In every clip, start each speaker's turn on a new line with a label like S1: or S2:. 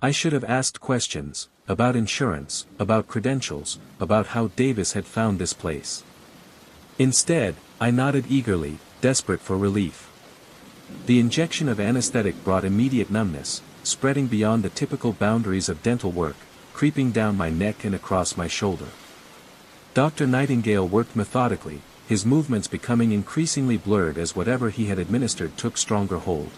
S1: I should have asked questions, about insurance, about credentials, about how Davis had found this place. Instead, I nodded eagerly, desperate for relief. The injection of anesthetic brought immediate numbness, spreading beyond the typical boundaries of dental work, creeping down my neck and across my shoulder. Dr. Nightingale worked methodically, his movements becoming increasingly blurred as whatever he had administered took stronger hold.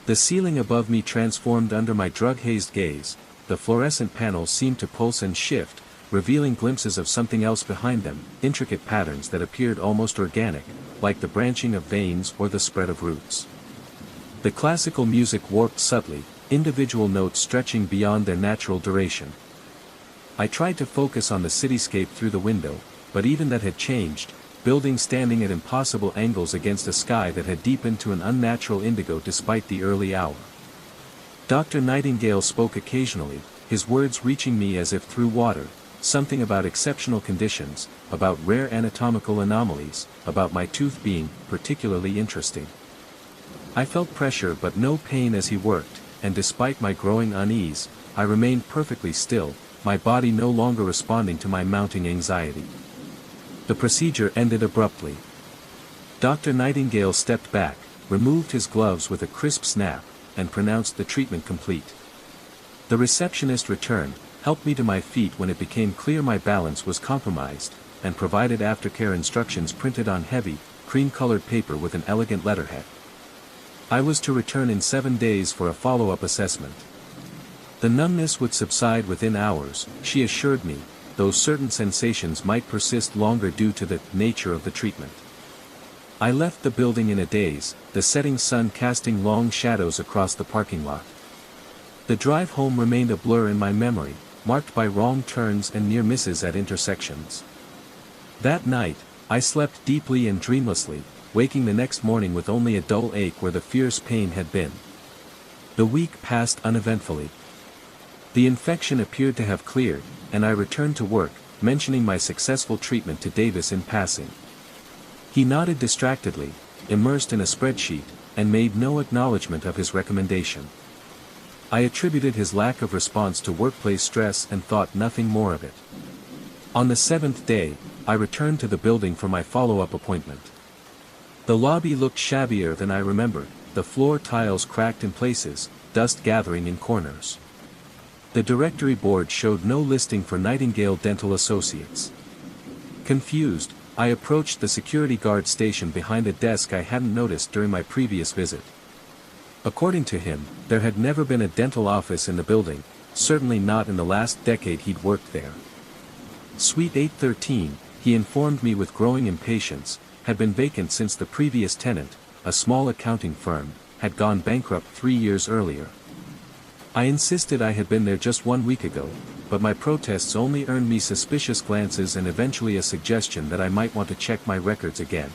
S1: The ceiling above me transformed under my drug-hazed gaze, the fluorescent panels seemed to pulse and shift, revealing glimpses of something else behind them, intricate patterns that appeared almost organic, like the branching of veins or the spread of roots. The classical music warped subtly, individual notes stretching beyond their natural duration. I tried to focus on the cityscape through the window, but even that had changed, buildings standing at impossible angles against a sky that had deepened to an unnatural indigo despite the early hour. Dr. Nightingale spoke occasionally, his words reaching me as if through water, something about exceptional conditions, about rare anatomical anomalies, about my tooth being particularly interesting. I felt pressure but no pain as he worked, and despite my growing unease, I remained perfectly still, my body no longer responding to my mounting anxiety. The procedure ended abruptly. Dr. Nightingale stepped back, removed his gloves with a crisp snap, and pronounced the treatment complete. The receptionist returned, helped me to my feet when it became clear my balance was compromised, and provided aftercare instructions printed on heavy, cream-colored paper with an elegant letterhead. I was to return in 7 days for a follow-up assessment. The numbness would subside within hours, she assured me, though certain sensations might persist longer due to the nature of the treatment. I left the building in a daze, the setting sun casting long shadows across the parking lot. The drive home remained a blur in my memory, marked by wrong turns and near misses at intersections. That night, I slept deeply and dreamlessly, waking the next morning with only a dull ache where the fierce pain had been. The week passed uneventfully. The infection appeared to have cleared, and I returned to work, mentioning my successful treatment to Davis in passing. He nodded distractedly, immersed in a spreadsheet, and made no acknowledgement of his recommendation. I attributed his lack of response to workplace stress and thought nothing more of it. On the 7th day, I returned to the building for my follow-up appointment. The lobby looked shabbier than I remembered, the floor tiles cracked in places, dust gathering in corners. The directory board showed no listing for Nightingale Dental Associates. Confused, I approached the security guard station behind a desk I hadn't noticed during my previous visit. According to him, there had never been a dental office in the building, certainly not in the last decade he'd worked there. Suite 813, he informed me with growing impatience, had been vacant since the previous tenant, a small accounting firm, had gone bankrupt 3 years earlier. I insisted I had been there just 1 week ago, but my protests only earned me suspicious glances and eventually a suggestion that I might want to check my records again.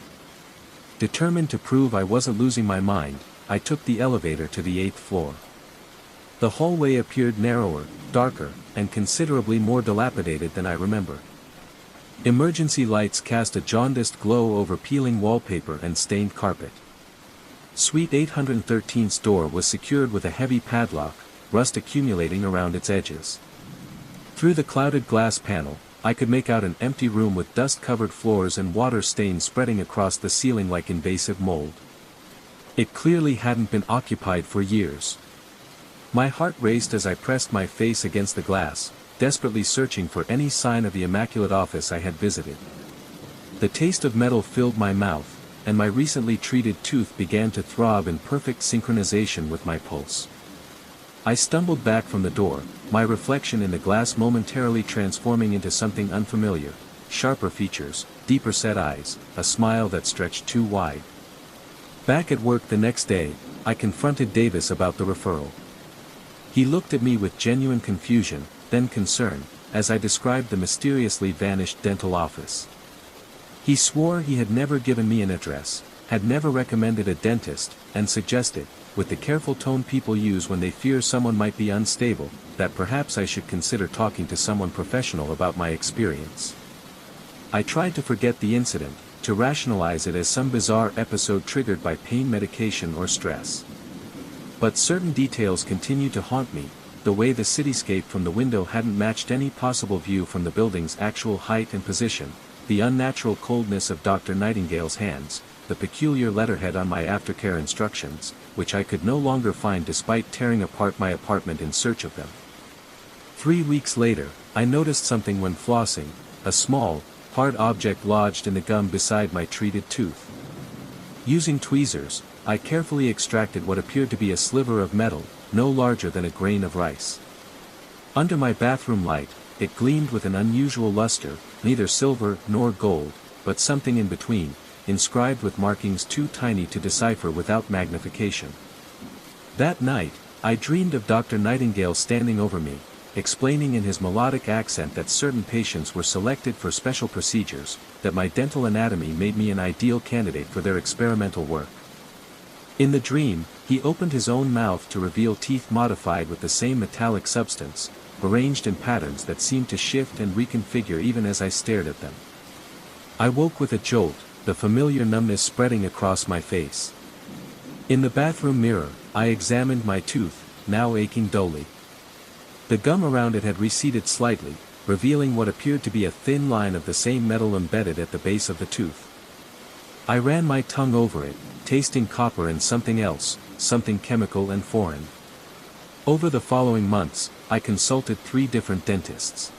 S1: Determined to prove I wasn't losing my mind, I took the elevator to the 8th floor. The hallway appeared narrower, darker, and considerably more dilapidated than I remember. Emergency lights cast a jaundiced glow over peeling wallpaper and stained carpet. Suite 813's door was secured with a heavy padlock, rust accumulating around its edges. Through the clouded glass panel, I could make out an empty room with dust-covered floors and water stains spreading across the ceiling like invasive mold. It clearly hadn't been occupied for years. My heart raced as I pressed my face against the glass, desperately searching for any sign of the immaculate office I had visited. The taste of metal filled my mouth, and my recently treated tooth began to throb in perfect synchronization with my pulse. I stumbled back from the door, my reflection in the glass momentarily transforming into something unfamiliar, sharper features, deeper set eyes, a smile that stretched too wide. Back at work the next day, I confronted Davis about the referral. He looked at me with genuine confusion, then concern, as I described the mysteriously vanished dental office. He swore he had never given me an address, had never recommended a dentist, and suggested, with the careful tone people use when they fear someone might be unstable, that perhaps I should consider talking to someone professional about my experience. I tried to forget the incident, to rationalize it as some bizarre episode triggered by pain medication or stress. But certain details continued to haunt me, the way the cityscape from the window hadn't matched any possible view from the building's actual height and position, the unnatural coldness of Dr. Nightingale's hands, the peculiar letterhead on my aftercare instructions, which I could no longer find despite tearing apart my apartment in search of them. 3 weeks later, I noticed something when flossing, a small, hard object lodged in the gum beside my treated tooth. Using tweezers, I carefully extracted what appeared to be a sliver of metal, no larger than a grain of rice. Under my bathroom light, it gleamed with an unusual luster, neither silver nor gold, but something in between, inscribed with markings too tiny to decipher without magnification. That night, I dreamed of Dr. Nightingale standing over me, explaining in his melodic accent that certain patients were selected for special procedures, that my dental anatomy made me an ideal candidate for their experimental work. In the dream, he opened his own mouth to reveal teeth modified with the same metallic substance, arranged in patterns that seemed to shift and reconfigure even as I stared at them. I woke with a jolt, the familiar numbness spreading across my face. In the bathroom mirror, I examined my tooth, now aching dully. The gum around it had receded slightly, revealing what appeared to be a thin line of the same metal embedded at the base of the tooth. I ran my tongue over it, tasting copper and something else, something chemical and foreign. Over the following months, I consulted 3 different dentists.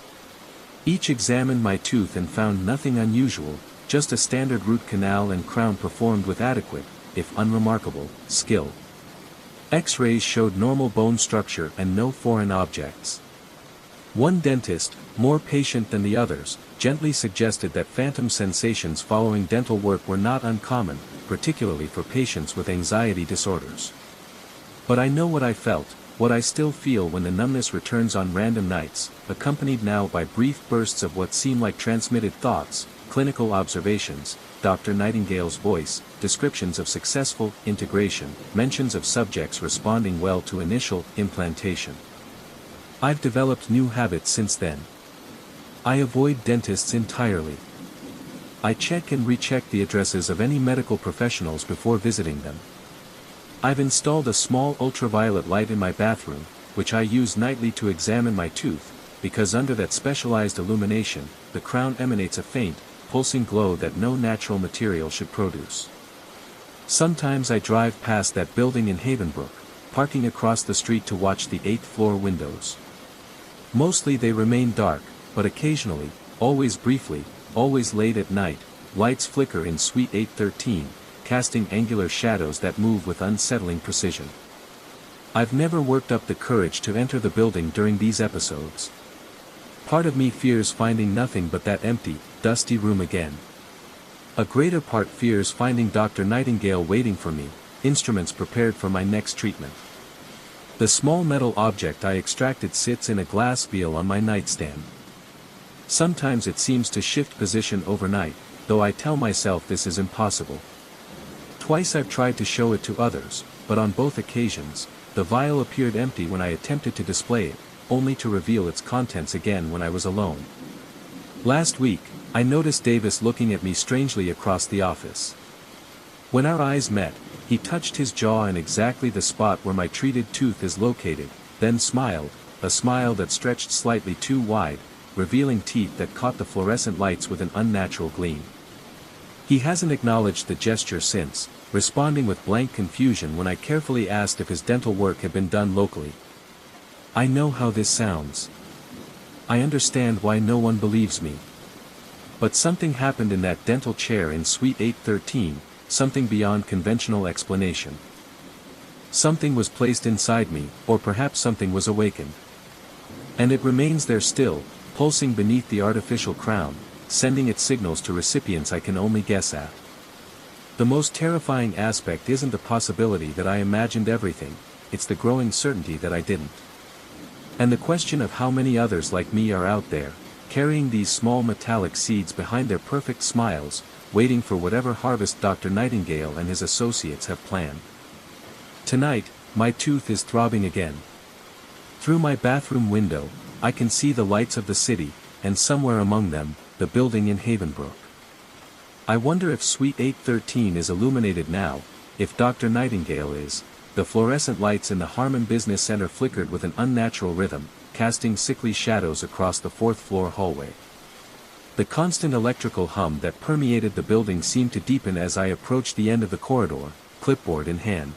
S1: Each examined my tooth and found nothing unusual, just a standard root canal and crown performed with adequate, if unremarkable, skill. X-rays showed normal bone structure and no foreign objects. One dentist, more patient than the others, gently suggested that phantom sensations following dental work were not uncommon, particularly for patients with anxiety disorders. But I know what I felt, what I still feel when the numbness returns on random nights, accompanied now by brief bursts of what seem like transmitted thoughts, clinical observations, Dr. Nightingale's voice, descriptions of successful integration, mentions of subjects responding well to initial implantation. I've developed new habits since then. I avoid dentists entirely. I check and recheck the addresses of any medical professionals before visiting them. I've installed a small ultraviolet light in my bathroom, which I use nightly to examine my tooth, because under that specialized illumination, the crown emanates a faint, pulsing glow that no natural material should produce. Sometimes I drive past that building in Havenbrook, parking across the street to watch the 8th floor windows. Mostly they remain dark, but occasionally, always briefly, always late at night, lights flicker in Suite 813, casting angular shadows that move with unsettling precision. I've never worked up the courage to enter the building during these episodes. Part of me fears finding nothing but that empty, dusty room again. A greater part fears finding Dr. Nightingale waiting for me, instruments prepared for my next treatment. The small metal object I extracted sits in a glass vial on my nightstand. Sometimes it seems to shift position overnight, though I tell myself this is impossible. Twice I've tried to show it to others, but on both occasions, the vial appeared empty when I attempted to display it, only to reveal its contents again when I was alone. Last week, I noticed Davis looking at me strangely across the office. When our eyes met, he touched his jaw in exactly the spot where my treated tooth is located, then smiled, a smile that stretched slightly too wide, revealing teeth that caught the fluorescent lights with an unnatural gleam. He hasn't acknowledged the gesture since, responding with blank confusion when I carefully asked if his dental work had been done locally. I know how this sounds. I understand why no one believes me. But something happened in that dental chair in Suite 813, something beyond conventional explanation. Something was placed inside me, or perhaps something was awakened. And it remains there still, pulsing beneath the artificial crown, sending its signals to recipients I can only guess at. The most terrifying aspect isn't the possibility that I imagined everything, it's the growing certainty that I didn't. And the question of how many others like me are out there, carrying these small metallic seeds behind their perfect smiles, waiting for whatever harvest Dr. Nightingale and his associates have planned. Tonight, my tooth is throbbing again. Through my bathroom window, I can see the lights of the city, and somewhere among them, the building in Havenbrook. I wonder if Suite 813 is illuminated now, if Dr. Nightingale is. the fluorescent lights in the Harmon Business Center flickered with an unnatural rhythm, casting sickly shadows across the fourth-floor hallway. The constant electrical hum that permeated the building seemed to deepen as I approached the end of the corridor, clipboard in hand.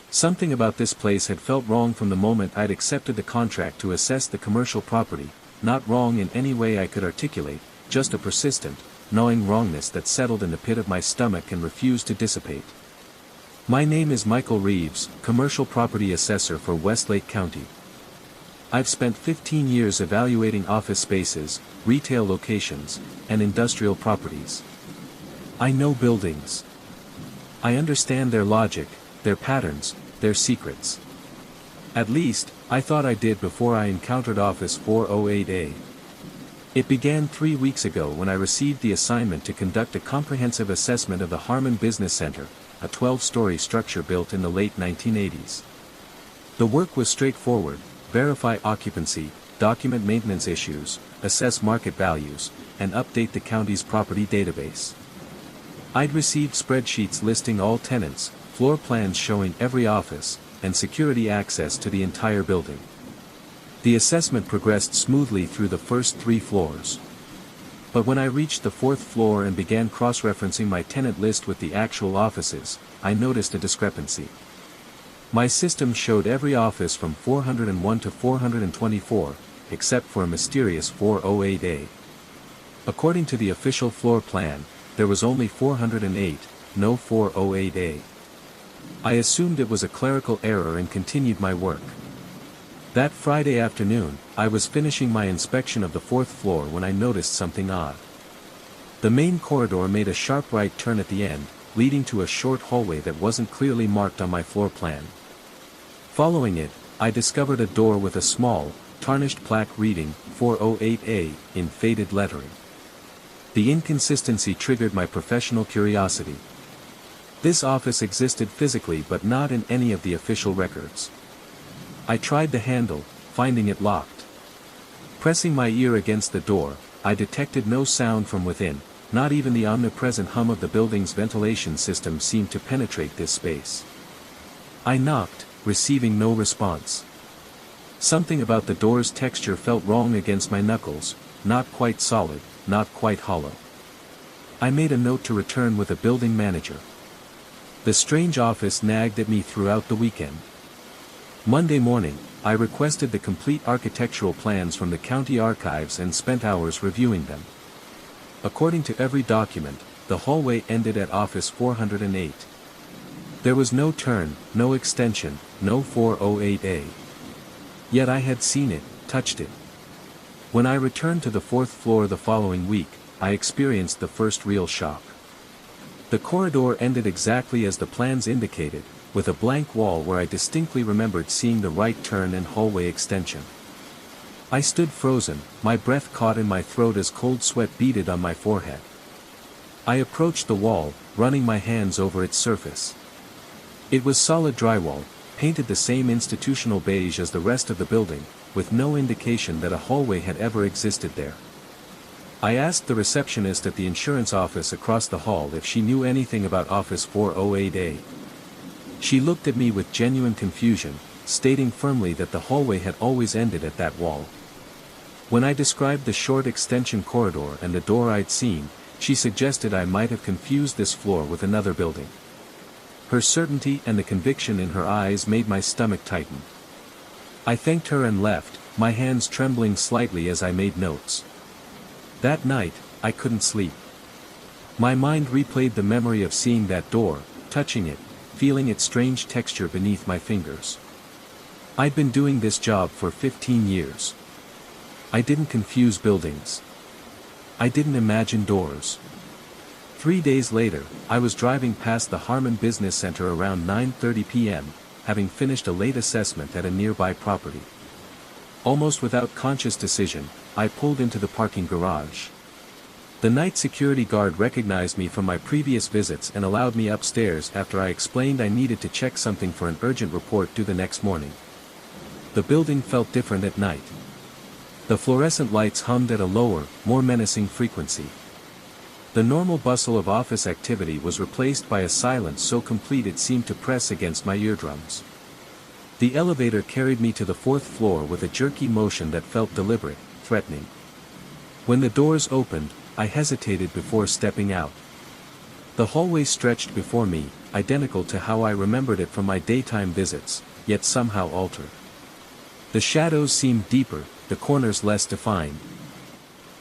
S1: Something about this place had felt wrong from the moment I'd accepted the contract to assess the commercial property, not wrong in any way I could articulate, just a persistent, gnawing wrongness that settled in the pit of my stomach and refused to dissipate. My name is Michael Reeves, Commercial Property Assessor for Westlake County. I've spent 15 years evaluating office spaces, retail locations, and industrial properties. I know buildings. I understand their logic, their patterns, their secrets. At least, I thought I did before I encountered Office 408A. It began 3 weeks ago when I received the assignment to conduct a comprehensive assessment of the Harmon Business Center, a 12-story structure built in the late 1980s. The work was straightforward: verify occupancy, document maintenance issues, assess market values, and update the county's property database. I'd received spreadsheets listing all tenants, floor plans showing every office, and security access to the entire building. The assessment progressed smoothly through the first 3 floors. But when I reached the 4th floor and began cross-referencing my tenant list with the actual offices, I noticed a discrepancy. My system showed every office from 401 to 424, except for a mysterious 408A. According to the official floor plan, there was only 408, no 408A. I assumed it was a clerical error and continued my work. That Friday afternoon, I was finishing my inspection of the 4th floor when I noticed something odd. The main corridor made a sharp right turn at the end, leading to a short hallway that wasn't clearly marked on my floor plan. Following it, I discovered a door with a small, tarnished plaque reading 408A in faded lettering. The inconsistency triggered my professional curiosity. This office existed physically but not in any of the official records. I tried the handle, finding it locked. Pressing my ear against the door, I detected no sound from within, not even the omnipresent hum of the building's ventilation system seemed to penetrate this space. I knocked, receiving no response. Something about the door's texture felt wrong against my knuckles, not quite solid, not quite hollow. I made a note to return with a building manager. The strange office nagged at me throughout the weekend. Monday morning, I requested the complete architectural plans from the county archives and spent hours reviewing them. According to every document, the hallway ended at office 408. There was no turn, no extension, no 408A. Yet I had seen it, touched it. When I returned to the 4th floor the following week, I experienced the first real shock. The corridor ended exactly as the plans indicated, with a blank wall where I distinctly remembered seeing the right turn and hallway extension. I stood frozen, my breath caught in my throat as cold sweat beaded on my forehead. I approached the wall, running my hands over its surface. It was solid drywall, painted the same institutional beige as the rest of the building, with no indication that a hallway had ever existed there. I asked the receptionist at the insurance office across the hall if she knew anything about Office 408A. She looked at me with genuine confusion, stating firmly that the hallway had always ended at that wall. When I described the short extension corridor and the door I'd seen, she suggested I might have confused this floor with another building. Her certainty and the conviction in her eyes made my stomach tighten. I thanked her and left, my hands trembling slightly as I made notes. That night, I couldn't sleep. My mind replayed the memory of seeing that door, touching it, feeling its strange texture beneath my fingers. I'd been doing this job for 15 years. I didn't confuse buildings. I didn't imagine doors. 3 days later, I was driving past the Harmon Business Center around 9:30 p.m., having finished a late assessment at a nearby property. Almost without conscious decision, I pulled into the parking garage. The night security guard recognized me from my previous visits and allowed me upstairs after I explained I needed to check something for an urgent report due the next morning. The building felt different at night. The fluorescent lights hummed at a lower, more menacing frequency. The normal bustle of office activity was replaced by a silence so complete it seemed to press against my eardrums. The elevator carried me to the 4th floor with a jerky motion that felt deliberate, threatening. When the doors opened, I hesitated before stepping out. The hallway stretched before me, identical to how I remembered it from my daytime visits, yet somehow altered. The shadows seemed deeper, the corners less defined.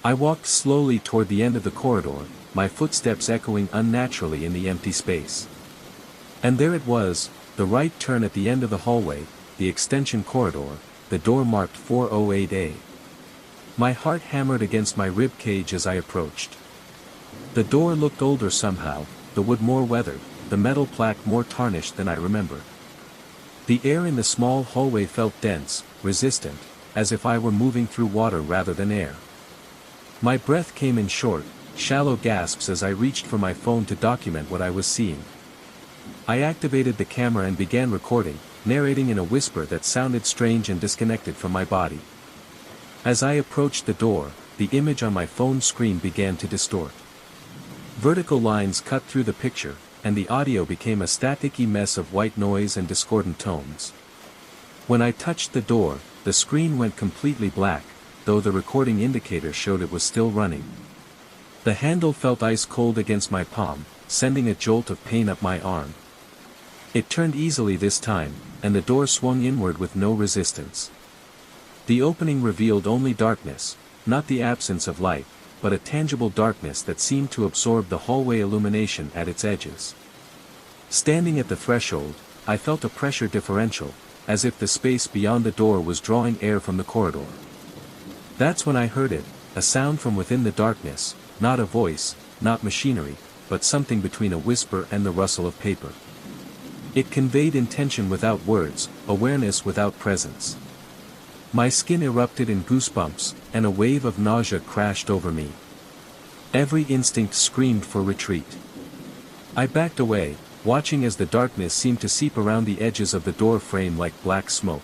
S1: I walked slowly toward the end of the corridor, my footsteps echoing unnaturally in the empty space. And there it was, the right turn at the end of the hallway, the extension corridor, the door marked 408A. My heart hammered against my rib cage as I approached. The door looked older somehow, the wood more weathered, the metal plaque more tarnished than I remembered. The air in the small hallway felt dense, resistant, as if I were moving through water rather than air. My breath came in short, shallow gasps as I reached for my phone to document what I was seeing. I activated the camera and began recording, narrating in a whisper that sounded strange and disconnected from my body. As I approached the door, the image on my phone screen began to distort. Vertical lines cut through the picture, and the audio became a staticky mess of white noise and discordant tones. When I touched the door, the screen went completely black, though the recording indicator showed it was still running. The handle felt ice cold against my palm, sending a jolt of pain up my arm. It turned easily this time, and the door swung inward with no resistance. The opening revealed only darkness, not the absence of light, but a tangible darkness that seemed to absorb the hallway illumination at its edges. Standing at the threshold, I felt a pressure differential, as if the space beyond the door was drawing air from the corridor. That's when I heard it, a sound from within the darkness, not a voice, not machinery, but something between a whisper and the rustle of paper. It conveyed intention without words, awareness without presence. My skin erupted in goosebumps, and a wave of nausea crashed over me. Every instinct screamed for retreat. I backed away, watching as the darkness seemed to seep around the edges of the door frame like black smoke.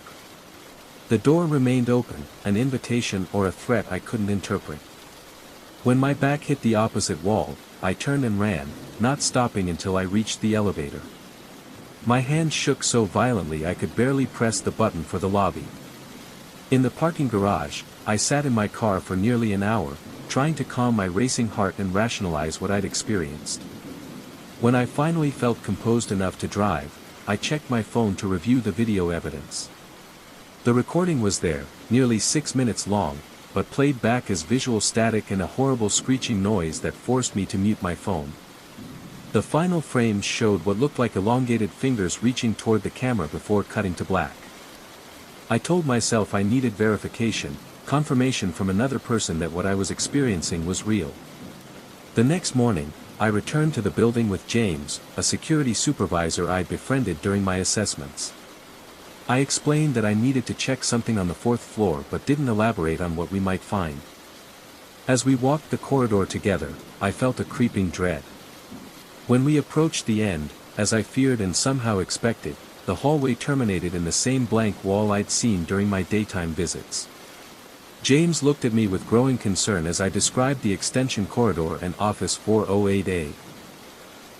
S1: The door remained open, an invitation or a threat I couldn't interpret. When my back hit the opposite wall, I turned and ran, not stopping until I reached the elevator. My hand shook so violently I could barely press the button for the lobby. In the parking garage, I sat in my car for nearly an hour, trying to calm my racing heart and rationalize what I'd experienced. When I finally felt composed enough to drive, I checked my phone to review the video evidence. The recording was there, nearly 6 minutes long, but played back as visual static and a horrible screeching noise that forced me to mute my phone. The final frames showed what looked like elongated fingers reaching toward the camera before cutting to black. I told myself I needed verification, confirmation from another person that what I was experiencing was real. The next morning, I returned to the building with James, a security supervisor I'd befriended during my assessments. I explained that I needed to check something on the 4th floor but didn't elaborate on what we might find. As we walked the corridor together, I felt a creeping dread. When we approached the end, as I feared and somehow expected, the hallway terminated in the same blank wall I'd seen during my daytime visits. James looked at me with growing concern as I described the extension corridor and office 408A.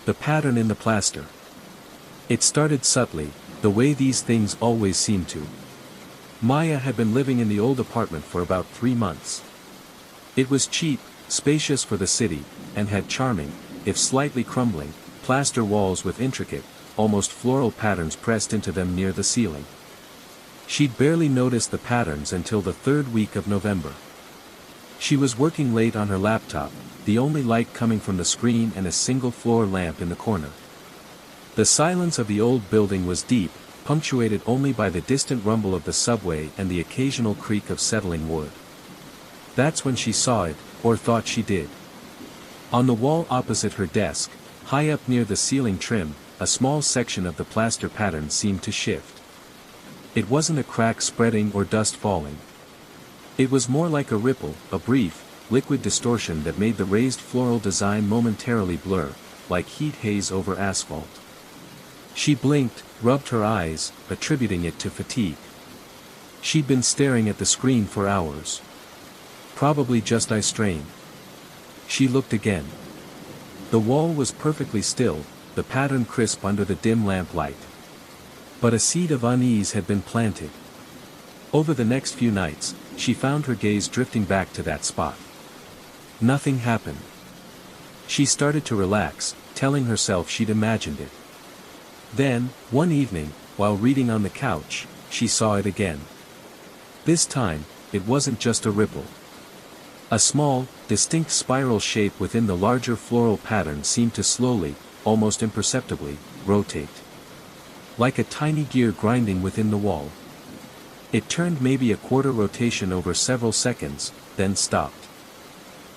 S1: The pattern in the plaster. It started subtly, the way these things always seem to. Maya had been living in the old apartment for about 3 months. It was cheap, spacious for the city, and had charming, if slightly crumbling, plaster walls with intricate, almost floral patterns pressed into them near the ceiling. She'd barely noticed the patterns until the 3rd week of November. She was working late on her laptop, the only light coming from the screen and a single floor lamp in the corner. The silence of the old building was deep, punctuated only by the distant rumble of the subway and the occasional creak of settling wood. That's when she saw it, or thought she did. On the wall opposite her desk, high up near the ceiling trim, a small section of the plaster pattern seemed to shift. It wasn't a crack spreading or dust falling. It was more like a ripple, a brief, liquid distortion that made the raised floral design momentarily blur, like heat haze over asphalt. She blinked, rubbed her eyes, attributing it to fatigue. She'd been staring at the screen for hours. Probably just eye strain. She looked again. The wall was perfectly still, the pattern crisp under the dim lamplight. But a seed of unease had been planted. Over the next few nights, she found her gaze drifting back to that spot. Nothing happened. She started to relax, telling herself she'd imagined it. Then, one evening, while reading on the couch, she saw it again. This time, it wasn't just a ripple. A small, distinct spiral shape within the larger floral pattern seemed to slowly, almost imperceptibly, rotate. Like a tiny gear grinding within the wall. It turned maybe a quarter rotation over several seconds, then stopped.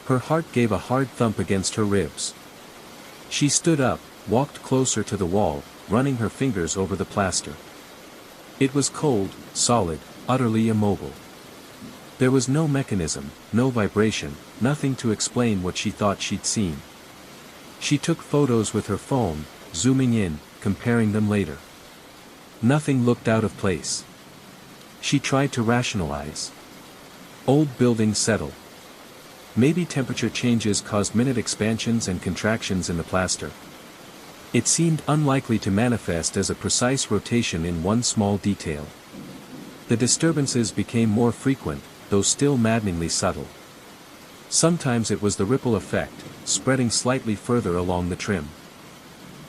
S1: Her heart gave a hard thump against her ribs. She stood up, walked closer to the wall, running her fingers over the plaster. It was cold, solid, utterly immobile. There was no mechanism, no vibration, nothing to explain what she thought she'd seen. She took photos with her phone, zooming in, comparing them later. Nothing looked out of place. She tried to rationalize. Old buildings settle. Maybe temperature changes caused minute expansions and contractions in the plaster. It seemed unlikely to manifest as a precise rotation in one small detail. The disturbances became more frequent, though still maddeningly subtle. Sometimes it was the ripple effect, spreading slightly further along the trim.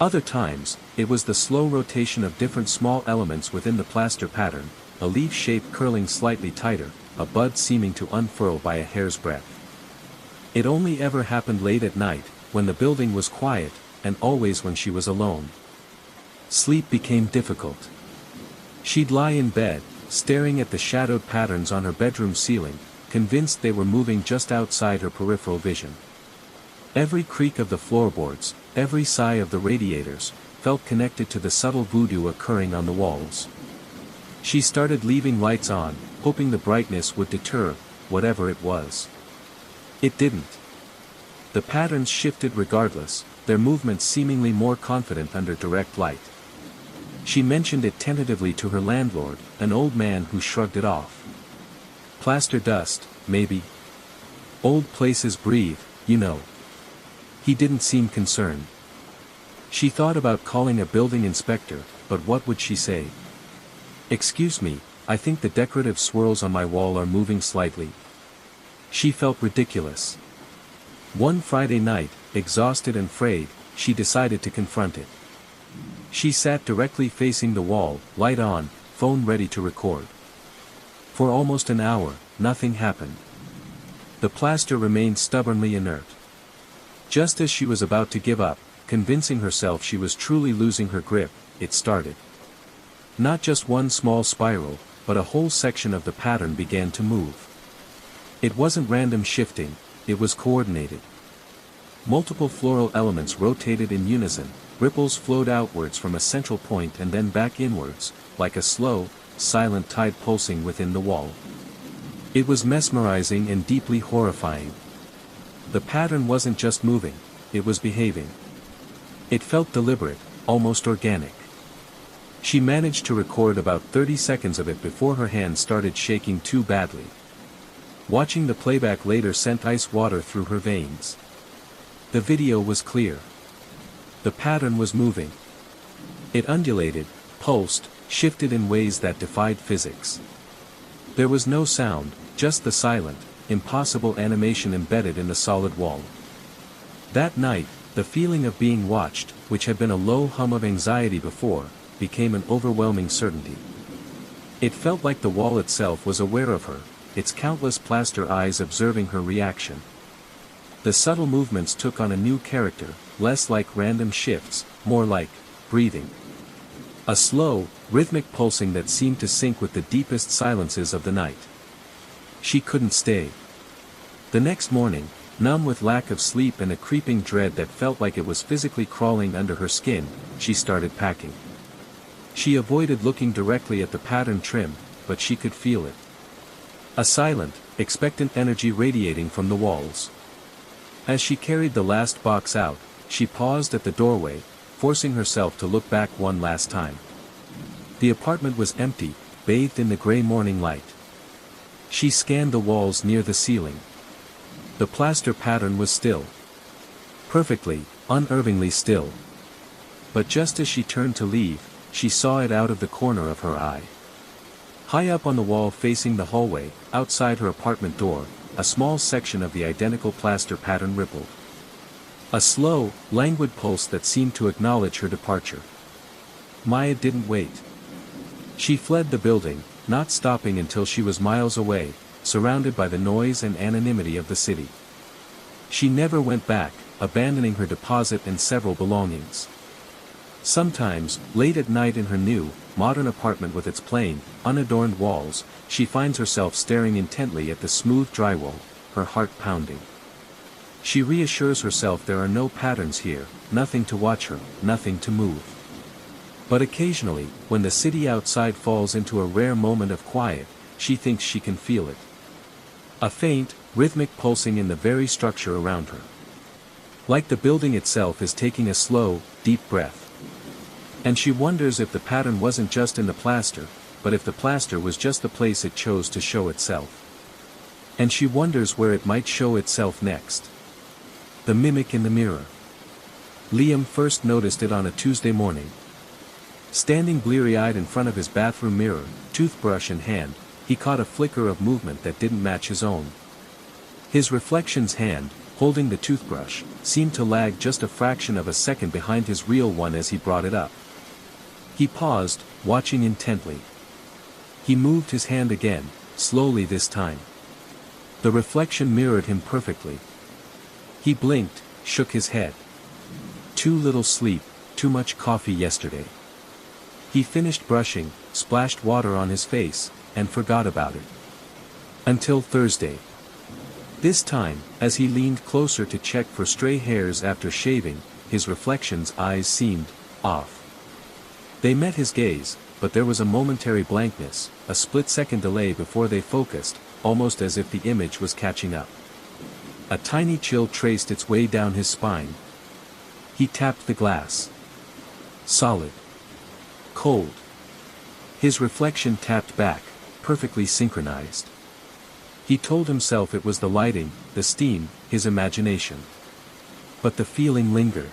S1: Other times, it was the slow rotation of different small elements within the plaster pattern, a leaf shape curling slightly tighter, a bud seeming to unfurl by a hair's breadth. It only ever happened late at night, when the building was quiet, and always when she was alone. Sleep became difficult. She'd lie in bed, staring at the shadowed patterns on her bedroom ceiling, convinced they were moving just outside her peripheral vision. Every creak of the floorboards, every sigh of the radiators, felt connected to the subtle voodoo occurring on the walls. She started leaving lights on, hoping the brightness would deter whatever it was. It didn't. The patterns shifted regardless, their movements seemingly more confident under direct light. She mentioned it tentatively to her landlord, an old man who shrugged it off. Plaster dust, maybe. Old places breathe, you know. He didn't seem concerned. She thought about calling a building inspector, but what would she say? "Excuse me, I think the decorative swirls on my wall are moving slightly." She felt ridiculous. One Friday night, exhausted and frayed, she decided to confront it. She sat directly facing the wall, light on, phone ready to record. For almost an hour, nothing happened. The plaster remained stubbornly inert. Just as she was about to give up, convincing herself she was truly losing her grip, it started. Not just one small spiral, but a whole section of the pattern began to move. It wasn't random shifting, it was coordinated. Multiple floral elements rotated in unison, ripples flowed outwards from a central point and then back inwards, like a slow, silent tide pulsing within the wall. It was mesmerizing and deeply horrifying. The pattern wasn't just moving, it was behaving. It felt deliberate, almost organic. She managed to record about 30 seconds of it before her hand started shaking too badly. Watching the playback later sent ice water through her veins. The video was clear. The pattern was moving. It undulated, pulsed, shifted in ways that defied physics. There was no sound, just the silent, impossible animation embedded in the solid wall. That night, the feeling of being watched, which had been a low hum of anxiety before, became an overwhelming certainty. It felt like the wall itself was aware of her, its countless plaster eyes observing her reaction. The subtle movements took on a new character, less like random shifts, more like breathing. A slow, rhythmic pulsing that seemed to sync with the deepest silences of the night. She couldn't stay. The next morning, numb with lack of sleep and a creeping dread that felt like it was physically crawling under her skin, she started packing. She avoided looking directly at the pattern trim, but she could feel it. A silent, expectant energy radiating from the walls. As she carried the last box out, she paused at the doorway, forcing herself to look back one last time. The apartment was empty, bathed in the gray morning light. She scanned the walls near the ceiling. The plaster pattern was still. Perfectly, unervingly still. But just as she turned to leave, she saw it out of the corner of her eye. High up on the wall facing the hallway, outside her apartment door, a small section of the identical plaster pattern rippled. A slow, languid pulse that seemed to acknowledge her departure. Maya didn't wait. She fled the building, not stopping until she was miles away, surrounded by the noise and anonymity of the city. She never went back, abandoning her deposit and several belongings. Sometimes, late at night in her new, modern apartment with its plain, unadorned walls, she finds herself staring intently at the smooth drywall, her heart pounding. She reassures herself there are no patterns here, nothing to watch her, nothing to move. But occasionally, when the city outside falls into a rare moment of quiet, she thinks she can feel it. A faint, rhythmic pulsing in the very structure around her. Like the building itself is taking a slow, deep breath. And she wonders if the pattern wasn't just in the plaster, but if the plaster was just the place it chose to show itself. And she wonders where it might show itself next. The mimic in the mirror. Liam first noticed it on a Tuesday morning. Standing bleary-eyed in front of his bathroom mirror, toothbrush in hand, he caught a flicker of movement that didn't match his own. His reflection's hand, holding the toothbrush, seemed to lag just a fraction of a second behind his real one as he brought it up. He paused, watching intently. He moved his hand again, slowly this time. The reflection mirrored him perfectly. He blinked, shook his head. Too little sleep, too much coffee yesterday. He finished brushing, splashed water on his face, and forgot about it. Until Thursday. This time, as he leaned closer to check for stray hairs after shaving, his reflection's eyes seemed off. They met his gaze, but there was a momentary blankness, a split-second delay before they focused, almost as if the image was catching up. A tiny chill traced its way down his spine. He tapped the glass. Solid. Cold. His reflection tapped back, perfectly synchronized. He told himself it was the lighting, the steam, his imagination. But the feeling lingered.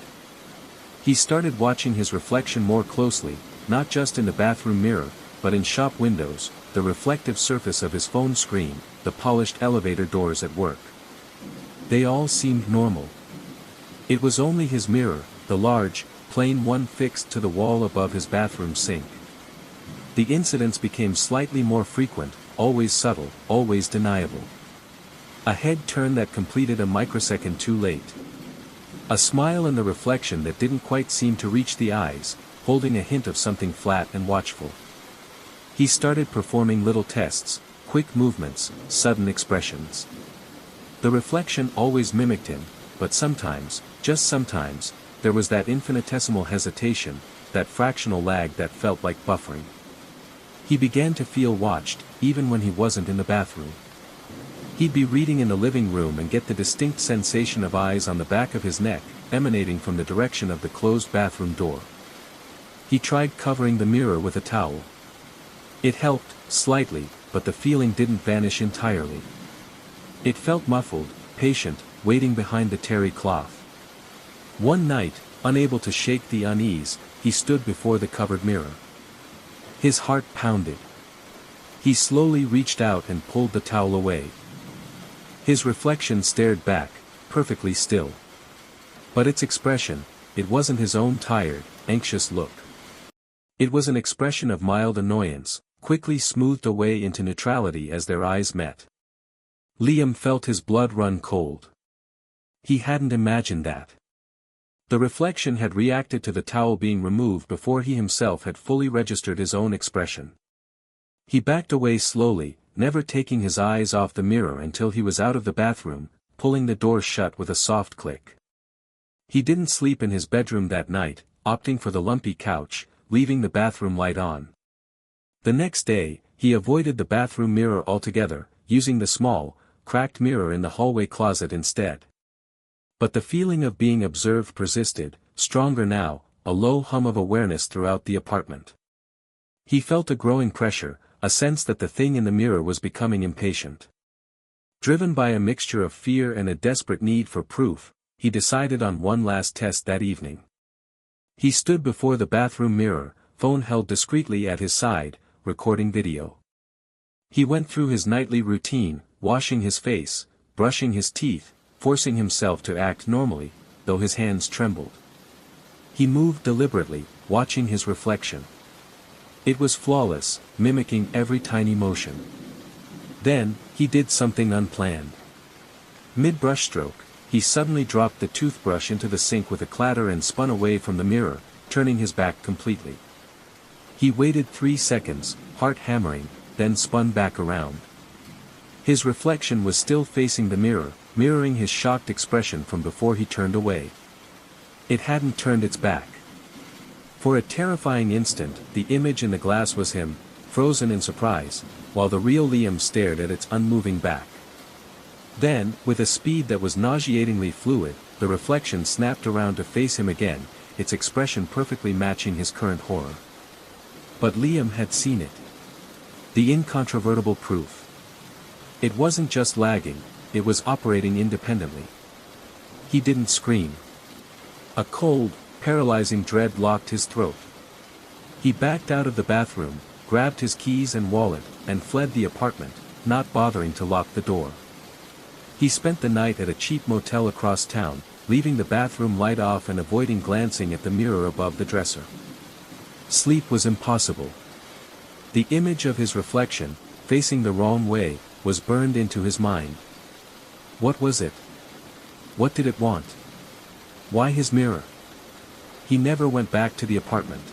S1: He started watching his reflection more closely, not just in the bathroom mirror, but in shop windows, the reflective surface of his phone screen, the polished elevator doors at work. They all seemed normal. It was only his mirror, the large, plain one fixed to the wall above his bathroom sink. The incidents became slightly more frequent, always subtle, always deniable. A head turn that completed a microsecond too late. A smile in the reflection that didn't quite seem to reach the eyes, holding a hint of something flat and watchful. He started performing little tests, quick movements, sudden expressions. The reflection always mimicked him, but sometimes, just sometimes, there was that infinitesimal hesitation, that fractional lag that felt like buffering. He began to feel watched, even when he wasn't in the bathroom. He'd be reading in the living room and get the distinct sensation of eyes on the back of his neck, emanating from the direction of the closed bathroom door. He tried covering the mirror with a towel. It helped, slightly, but the feeling didn't vanish entirely. It felt muffled, patient, waiting behind the terry cloth. One night, unable to shake the unease, he stood before the covered mirror. His heart pounded. He slowly reached out and pulled the towel away. His reflection stared back, perfectly still. But its expression, it wasn't his own tired, anxious look. It was an expression of mild annoyance, quickly smoothed away into neutrality as their eyes met. Liam felt his blood run cold. He hadn't imagined that. The reflection had reacted to the towel being removed before he himself had fully registered his own expression. He backed away slowly, never taking his eyes off the mirror until he was out of the bathroom, pulling the door shut with a soft click. He didn't sleep in his bedroom that night, opting for the lumpy couch, leaving the bathroom light on. The next day, he avoided the bathroom mirror altogether, using the small, cracked mirror in the hallway closet instead. But the feeling of being observed persisted, stronger now, a low hum of awareness throughout the apartment. He felt a growing pressure, a sense that the thing in the mirror was becoming impatient. Driven by a mixture of fear and a desperate need for proof, he decided on one last test that evening. He stood before the bathroom mirror, phone held discreetly at his side, recording video. He went through his nightly routine, washing his face, brushing his teeth, forcing himself to act normally, though his hands trembled. He moved deliberately, watching his reflection. It was flawless, mimicking every tiny motion. Then, he did something unplanned. Mid-brushstroke, he suddenly dropped the toothbrush into the sink with a clatter and spun away from the mirror, turning his back completely. He waited 3 seconds, heart hammering, then spun back around. His reflection was still facing the mirror, mirroring his shocked expression from before he turned away. It hadn't turned its back. For a terrifying instant, the image in the glass was him, frozen in surprise, while the real Liam stared at its unmoving back. Then, with a speed that was nauseatingly fluid, the reflection snapped around to face him again, its expression perfectly matching his current horror. But Liam had seen it. The incontrovertible proof. It wasn't just lagging, it was operating independently. He didn't scream. A cold, paralyzing dread locked his throat. He backed out of the bathroom, grabbed his keys and wallet, and fled the apartment, not bothering to lock the door. He spent the night at a cheap motel across town, leaving the bathroom light off and avoiding glancing at the mirror above the dresser. Sleep was impossible. The image of his reflection, facing the wrong way, was burned into his mind. What was it? What did it want? Why his mirror? He never went back to the apartment.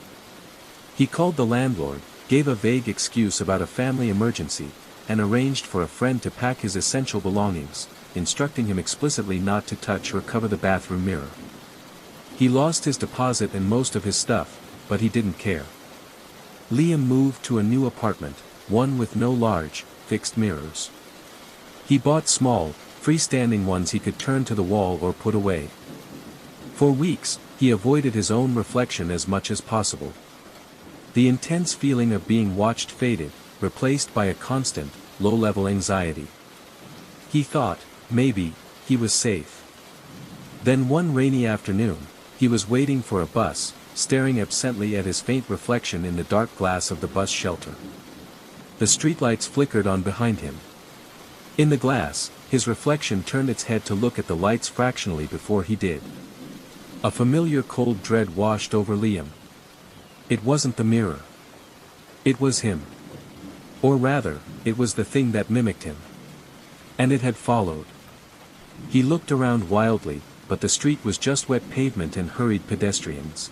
S1: He called the landlord, gave a vague excuse about a family emergency, and arranged for a friend to pack his essential belongings, instructing him explicitly not to touch or cover the bathroom mirror. He lost his deposit and most of his stuff, but he didn't care. Liam moved to a new apartment, one with no large, fixed mirrors. He bought small, freestanding ones he could turn to the wall or put away. For weeks, he avoided his own reflection as much as possible. The intense feeling of being watched faded, replaced by a constant, low-level anxiety. He thought, maybe, he was safe. Then one rainy afternoon, he was waiting for a bus, staring absently at his faint reflection in the dark glass of the bus shelter. The streetlights flickered on behind him. In the glass, his reflection turned its head to look at the lights fractionally before he did. A familiar cold dread washed over Liam. It wasn't the mirror. It was him. Or rather, it was the thing that mimicked him. And it had followed. He looked around wildly, but the street was just wet pavement and hurried pedestrians.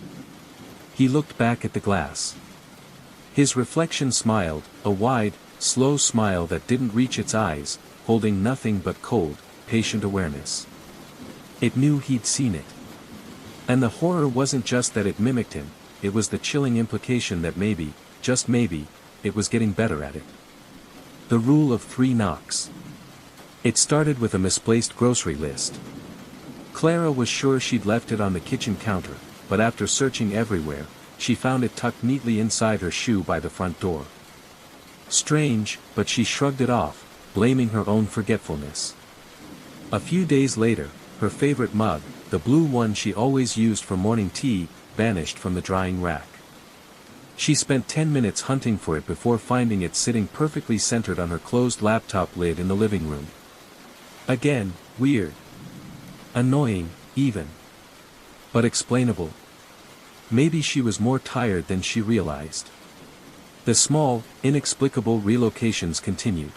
S1: He looked back at the glass. His reflection smiled, a wide, slow smile that didn't reach its eyes, holding nothing but cold, patient awareness. It knew he'd seen it. And the horror wasn't just that it mimicked him, it was the chilling implication that maybe, just maybe, it was getting better at it. The rule of 3 knocks. It started with a misplaced grocery list. Clara was sure she'd left it on the kitchen counter, but after searching everywhere, she found it tucked neatly inside her shoe by the front door. Strange, but she shrugged it off, blaming her own forgetfulness. A few days later, her favorite mug, the blue one she always used for morning tea, vanished from the drying rack. She spent 10 minutes hunting for it before finding it sitting perfectly centered on her closed laptop lid in the living room. Again, weird. Annoying, even. But explainable. Maybe she was more tired than she realized. The small, inexplicable relocations continued.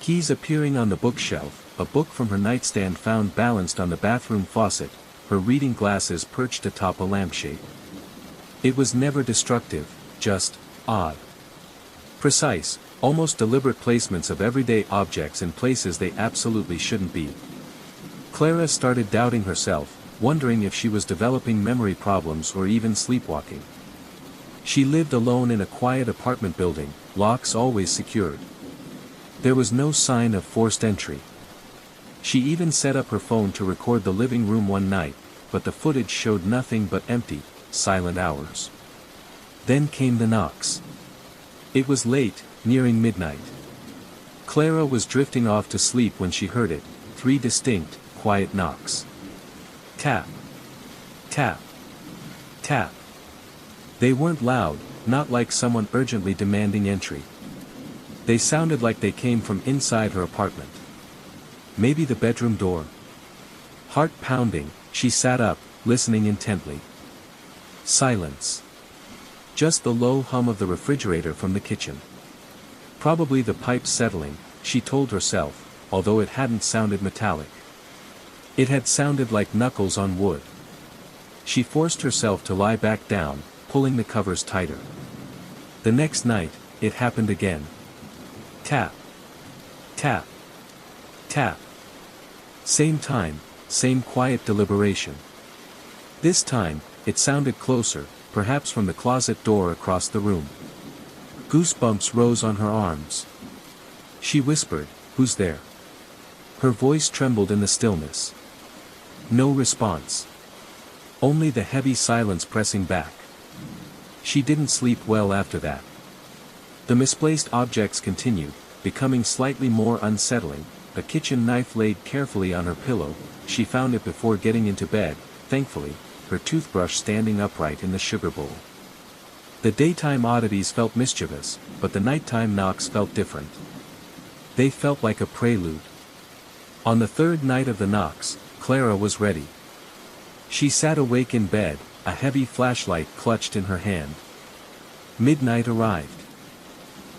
S1: Keys appearing on the bookshelf, a book from her nightstand found balanced on the bathroom faucet, her reading glasses perched atop a lampshade. It was never destructive, just odd. Precise, almost deliberate placements of everyday objects in places they absolutely shouldn't be. Clara started doubting herself, wondering if she was developing memory problems or even sleepwalking. She lived alone in a quiet apartment building, locks always secured. There was no sign of forced entry. She even set up her phone to record the living room one night, but the footage showed nothing but empty, silent hours. Then came the knocks. It was late, nearing midnight. Clara was drifting off to sleep when she heard it, 3 distinct, quiet knocks. Tap. Tap. Tap. They weren't loud, not like someone urgently demanding entry. They sounded like they came from inside her apartment. Maybe the bedroom door. Heart pounding, she sat up, listening intently. Silence. Just the low hum of the refrigerator from the kitchen. Probably the pipes settling, she told herself, although it hadn't sounded metallic. It had sounded like knuckles on wood. She forced herself to lie back down, pulling the covers tighter. The next night, it happened again. Tap. Tap. Tap. Same time, same quiet deliberation. This time, it sounded closer, perhaps from the closet door across the room. Goosebumps rose on her arms. She whispered, "Who's there?" Her voice trembled in the stillness. No response. Only the heavy silence pressing back. She didn't sleep well after that. The misplaced objects continued, becoming slightly more unsettling. A kitchen knife laid carefully on her pillow, she found it before getting into bed, thankfully, her toothbrush standing upright in the sugar bowl. The daytime oddities felt mischievous, but the nighttime knocks felt different. They felt like a prelude. On the third night of the knocks, Clara was ready. She sat awake in bed, a heavy flashlight clutched in her hand. Midnight arrived.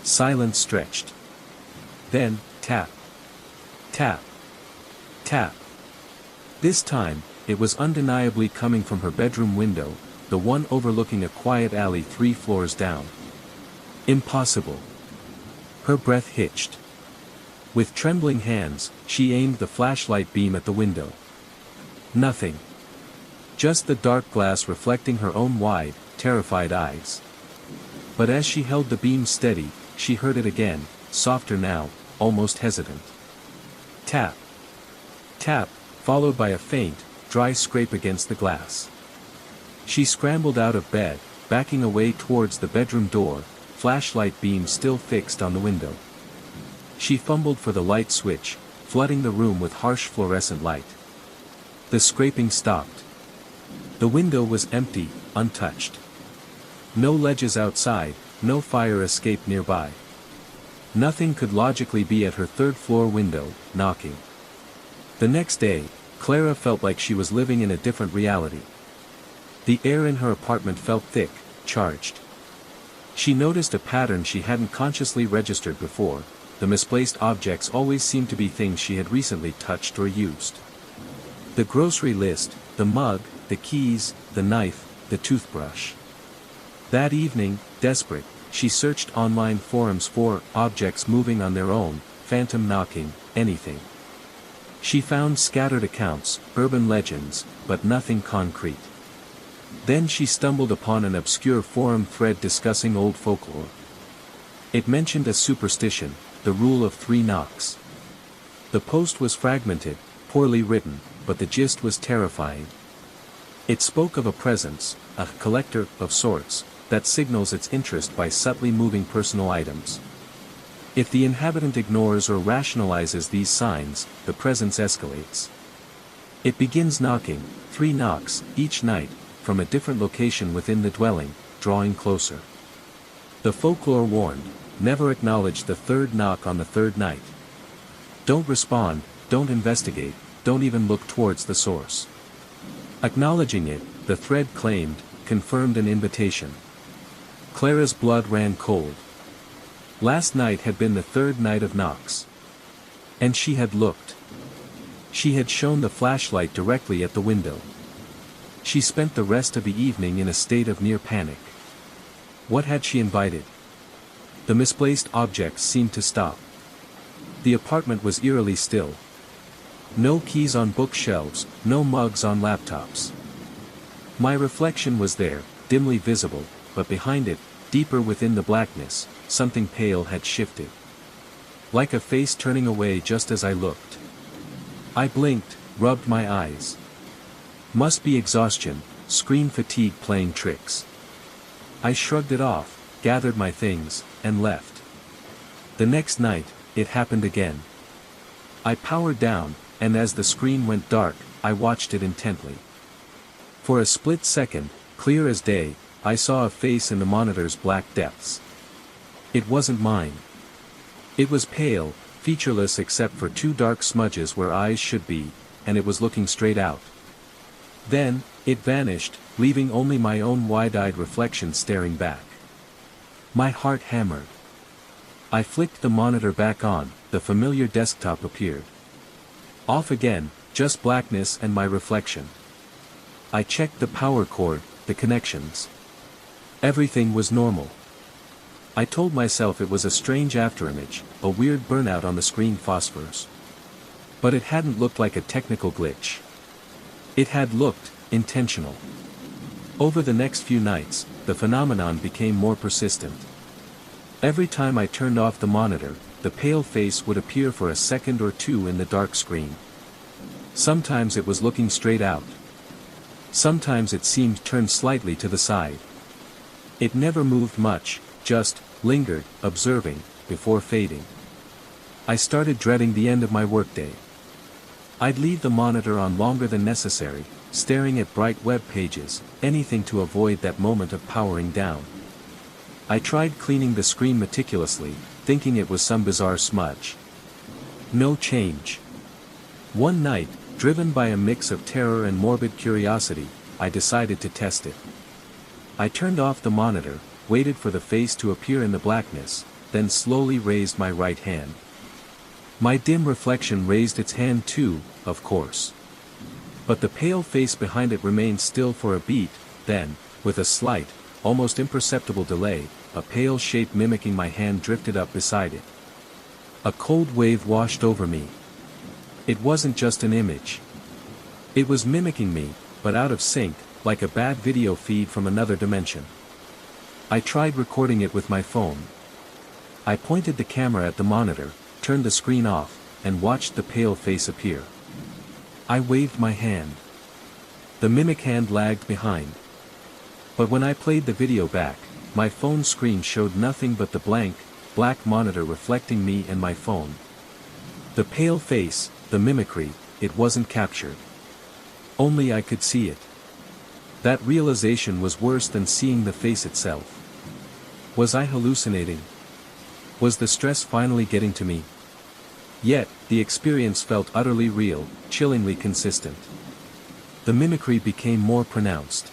S1: Silence stretched. Then, tap. Tap. Tap. This time, it was undeniably coming from her bedroom window, the one overlooking a quiet alley 3 floors down. Impossible. Her breath hitched. With trembling hands, she aimed the flashlight beam at the window. Nothing. Just the dark glass reflecting her own wide, terrified eyes. But as she held the beam steady, she heard it again, softer now, almost hesitant. Tap. Tap, followed by a faint, dry scrape against the glass. She scrambled out of bed, backing away towards the bedroom door, flashlight beam still fixed on the window. She fumbled for the light switch, flooding the room with harsh fluorescent light. The scraping stopped. The window was empty, untouched. No ledges outside, no fire escape nearby. Nothing could logically be at her third-floor window, knocking. The next day, Clara felt like she was living in a different reality. The air in her apartment felt thick, charged. She noticed a pattern she hadn't consciously registered before. The misplaced objects always seemed to be things she had recently touched or used. The grocery list, the mug, the keys, the knife, the toothbrush. That evening, desperate, she searched online forums for objects moving on their own, phantom knocking, anything. She found scattered accounts, urban legends, but nothing concrete. Then she stumbled upon an obscure forum thread discussing old folklore. It mentioned a superstition, the rule of 3 knocks. The post was fragmented, poorly written, but the gist was terrifying. It spoke of a presence, a collector of sorts, that signals its interest by subtly moving personal items. If the inhabitant ignores or rationalizes these signs, the presence escalates. It begins knocking, 3 knocks, each night, from a different location within the dwelling, drawing closer. The folklore warned, never acknowledge the 3rd knock on the 3rd night. Don't respond, don't investigate, don't even look towards the source. Acknowledging it, the thread claimed, confirmed an invitation. Clara's blood ran cold. Last night had been the 3rd night of knocks. And she had looked. She had shown the flashlight directly at the window. She spent the rest of the evening in a state of near panic. What had she invited? The misplaced objects seemed to stop. The apartment was eerily still. No keys on bookshelves, no mugs on laptops. My reflection was there, dimly visible, but behind it, deeper within the blackness, something pale had shifted. Like a face turning away just as I looked. I blinked, rubbed my eyes. Must be exhaustion, screen fatigue playing tricks. I shrugged it off, gathered my things, and left. The next night, it happened again. I powered down, and as the screen went dark, I watched it intently. For a split second, clear as day, I saw a face in the monitor's black depths. It wasn't mine. It was pale, featureless except for two dark smudges where eyes should be, and it was looking straight out. Then, it vanished, leaving only my own wide-eyed reflection staring back. My heart hammered. I flicked the monitor back on, the familiar desktop appeared. Off again, just blackness and my reflection. I checked the power cord, the connections. Everything was normal. I told myself it was a strange afterimage, a weird burnout on the screen phosphors. But it hadn't looked like a technical glitch. It had looked intentional. Over the next few nights, the phenomenon became more persistent. Every time I turned off the monitor, the pale face would appear for a second or two in the dark screen. Sometimes it was looking straight out. Sometimes it seemed turned slightly to the side. It never moved much, just lingered, observing, before fading. I started dreading the end of my workday. I'd leave the monitor on longer than necessary, staring at bright web pages, anything to avoid that moment of powering down. I tried cleaning the screen meticulously, thinking it was some bizarre smudge. No change. One night, driven by a mix of terror and morbid curiosity, I decided to test it. I turned off the monitor, waited for the face to appear in the blackness, then slowly raised my right hand. My dim reflection raised its hand too, of course. But the pale face behind it remained still for a beat, then, with a slight, almost imperceptible delay, a pale shape mimicking my hand drifted up beside it. A cold wave washed over me. It wasn't just an image. It was mimicking me, but out of sync, like a bad video feed from another dimension. I tried recording it with my phone. I pointed the camera at the monitor, turned the screen off, and watched the pale face appear. I waved my hand. The mimic hand lagged behind. But when I played the video back, my phone screen showed nothing but the blank, black monitor reflecting me and my phone. The pale face, the mimicry, it wasn't captured. Only I could see it. That realization was worse than seeing the face itself. Was I hallucinating? Was the stress finally getting to me? Yet, the experience felt utterly real, chillingly consistent. The mimicry became more pronounced.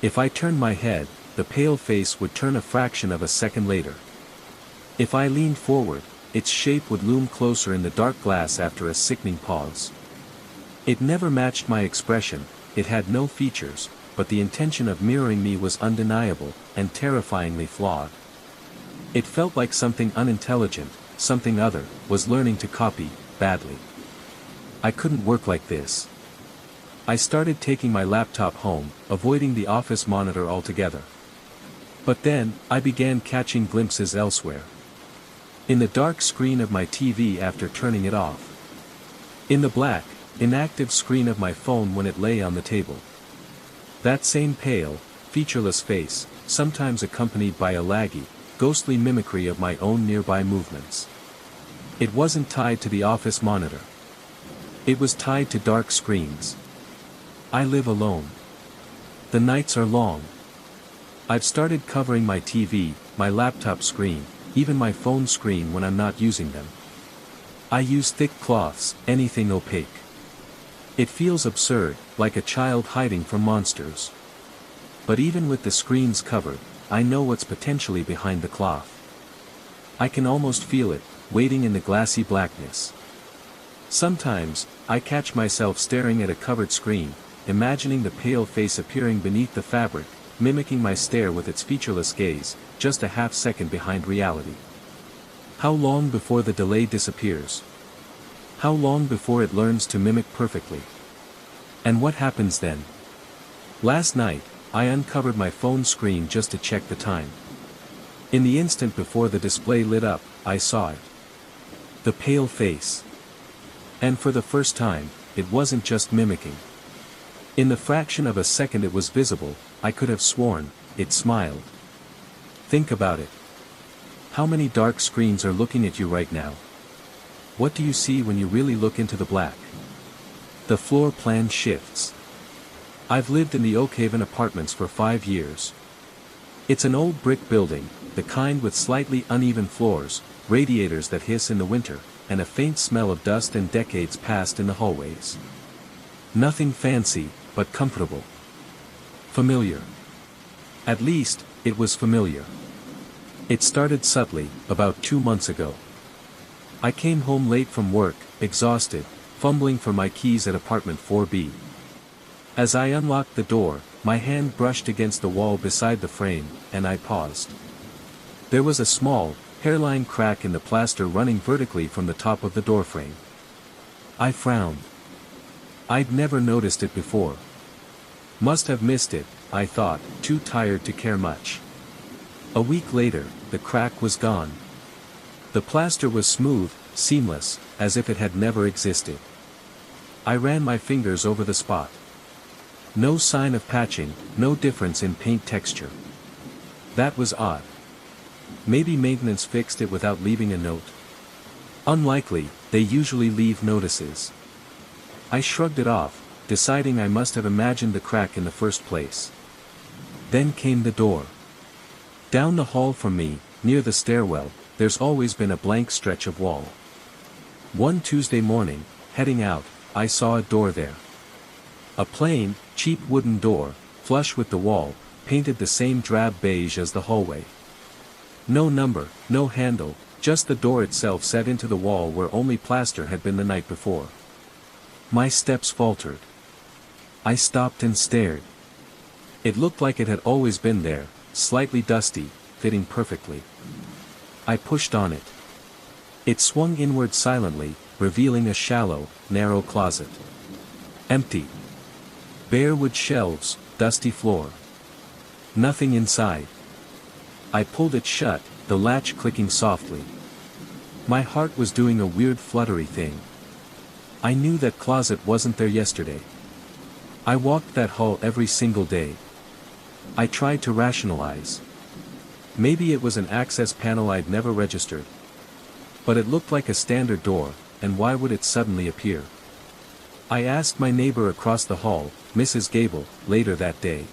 S1: If I turned my head, the pale face would turn a fraction of a second later. If I leaned forward, its shape would loom closer in the dark glass after a sickening pause. It never matched my expression, it had no features, but the intention of mirroring me was undeniable, and terrifyingly flawed. It felt like something unintelligent, something other, was learning to copy, badly. I couldn't work like this. I started taking my laptop home, avoiding the office monitor altogether. But then, I began catching glimpses elsewhere. In the dark screen of my TV after turning it off. In the black, inactive screen of my phone when it lay on the table. That same pale, featureless face, sometimes accompanied by a laggy, ghostly mimicry of my own nearby movements. It wasn't tied to the office monitor. It was tied to dark screens. I live alone. The nights are long. I've started covering my TV, my laptop screen, even my phone screen when I'm not using them. I use thick cloths, anything opaque. It feels absurd, like a child hiding from monsters. But even with the screens covered, I know what's potentially behind the cloth. I can almost feel it, waiting in the glassy blackness. Sometimes, I catch myself staring at a covered screen, imagining the pale face appearing beneath the fabric, mimicking my stare with its featureless gaze, just a half second behind reality. How long before the delay disappears? How long before it learns to mimic perfectly? And what happens then? Last night, I uncovered my phone screen just to check the time. In the instant before the display lit up, I saw it. The pale face. And for the first time, it wasn't just mimicking. In the fraction of a second it was visible, I could have sworn, it smiled. Think about it. How many dark screens are looking at you right now? What do you see when you really look into the black? The floor plan shifts. I've lived in the Oakhaven apartments for 5 years. It's an old brick building, the kind with slightly uneven floors, radiators that hiss in the winter, and a faint smell of dust and decades passed in the hallways. Nothing fancy, but comfortable. Familiar. At least, it was familiar. It started subtly, about 2 months ago. I came home late from work, exhausted, fumbling for my keys at apartment 4B. As I unlocked the door, my hand brushed against the wall beside the frame, and I paused. There was a small, hairline crack in the plaster running vertically from the top of the doorframe. I frowned. I'd never noticed it before. Must have missed it, I thought, too tired to care much. A week later, the crack was gone. The plaster was smooth, seamless, as if it had never existed. I ran my fingers over the spot. No sign of patching, no difference in paint texture. That was odd. Maybe maintenance fixed it without leaving a note. Unlikely, they usually leave notices. I shrugged it off, deciding I must have imagined the crack in the first place. Then came the door. Down the hall from me, near the stairwell, there's always been a blank stretch of wall. One Tuesday morning, heading out, I saw a door there. A plain, cheap wooden door, flush with the wall, painted the same drab beige as the hallway. No number, no handle, just the door itself set into the wall where only plaster had been the night before. My steps faltered. I stopped and stared. It looked like it had always been there, slightly dusty, fitting perfectly. I pushed on it. It swung inward silently, revealing a shallow, narrow closet. Empty. Bare wood shelves, dusty floor. Nothing inside. I pulled it shut, the latch clicking softly. My heart was doing a weird fluttery thing. I knew that closet wasn't there yesterday. I walked that hall every single day. I tried to rationalize. Maybe it was an access panel I'd never registered. But it looked like a standard door, and why would it suddenly appear? I asked my neighbor across the hall, Mrs. Gable, later that day.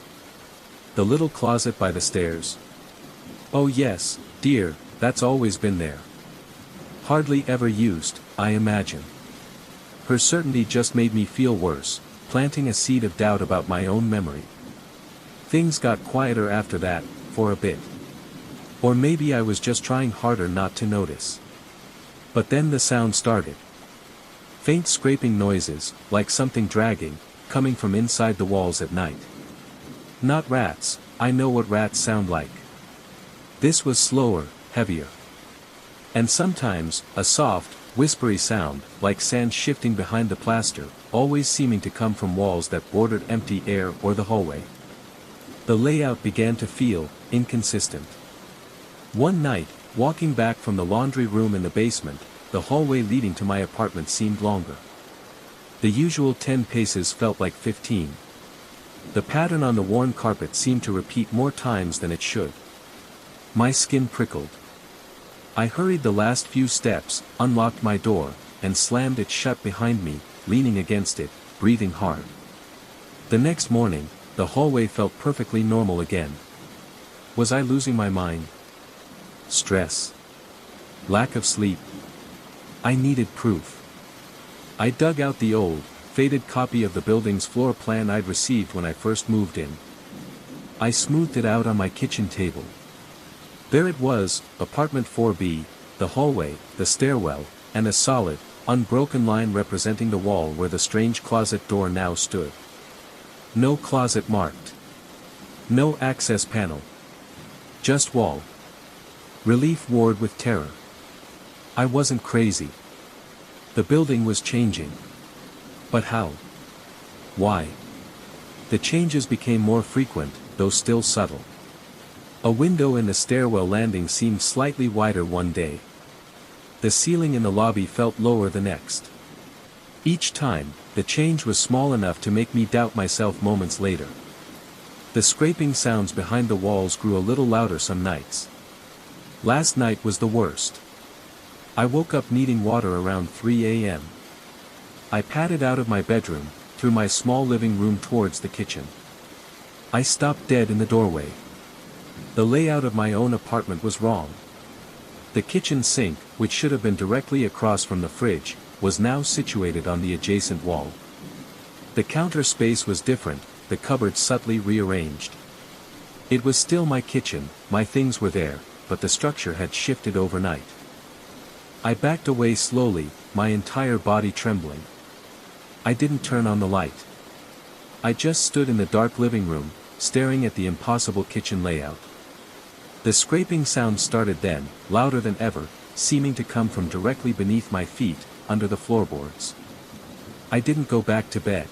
S1: The little closet by the stairs? Oh yes, dear, that's always been there. Hardly ever used, I imagine. Her certainty just made me feel worse, planting a seed of doubt about my own memory. Things got quieter after that, for a bit. Or maybe I was just trying harder not to notice. But then the sound started. Faint scraping noises, like something dragging, coming from inside the walls at night. Not rats, I know what rats sound like. This was slower, heavier. And sometimes, a soft, whispery sound, like sand shifting behind the plaster, always seeming to come from walls that bordered empty air or the hallway. The layout began to feel inconsistent. One night, walking back from the laundry room in the basement, the hallway leading to my apartment seemed longer. The usual 10 paces felt like 15. The pattern on the worn carpet seemed to repeat more times than it should. My skin prickled. I hurried the last few steps, unlocked my door, and slammed it shut behind me, leaning against it, breathing hard. The next morning, the hallway felt perfectly normal again. Was I losing my mind? Stress? Lack of sleep? I needed proof. I dug out the old, faded copy of the building's floor plan I'd received when I first moved in. I smoothed it out on my kitchen table. There it was, apartment 4B, the hallway, the stairwell, and a solid, unbroken line representing the wall where the strange closet door now stood. No closet marked. No access panel. Just wall. Relief warred with terror. I wasn't crazy. The building was changing. But how? Why? The changes became more frequent, though still subtle. A window in the stairwell landing seemed slightly wider one day. The ceiling in the lobby felt lower the next. Each time, the change was small enough to make me doubt myself moments later. The scraping sounds behind the walls grew a little louder some nights. Last night was the worst. I woke up needing water around 3 a.m. I padded out of my bedroom, through my small living room towards the kitchen. I stopped dead in the doorway. The layout of my own apartment was wrong. The kitchen sink, which should have been directly across from the fridge, was now situated on the adjacent wall. The counter space was different, the cupboard subtly rearranged. It was still my kitchen, my things were there, but the structure had shifted overnight. I backed away slowly, my entire body trembling. I didn't turn on the light. I just stood in the dark living room, staring at the impossible kitchen layout. The scraping sound started then, louder than ever, seeming to come from directly beneath my feet, under the floorboards. I didn't go back to bed.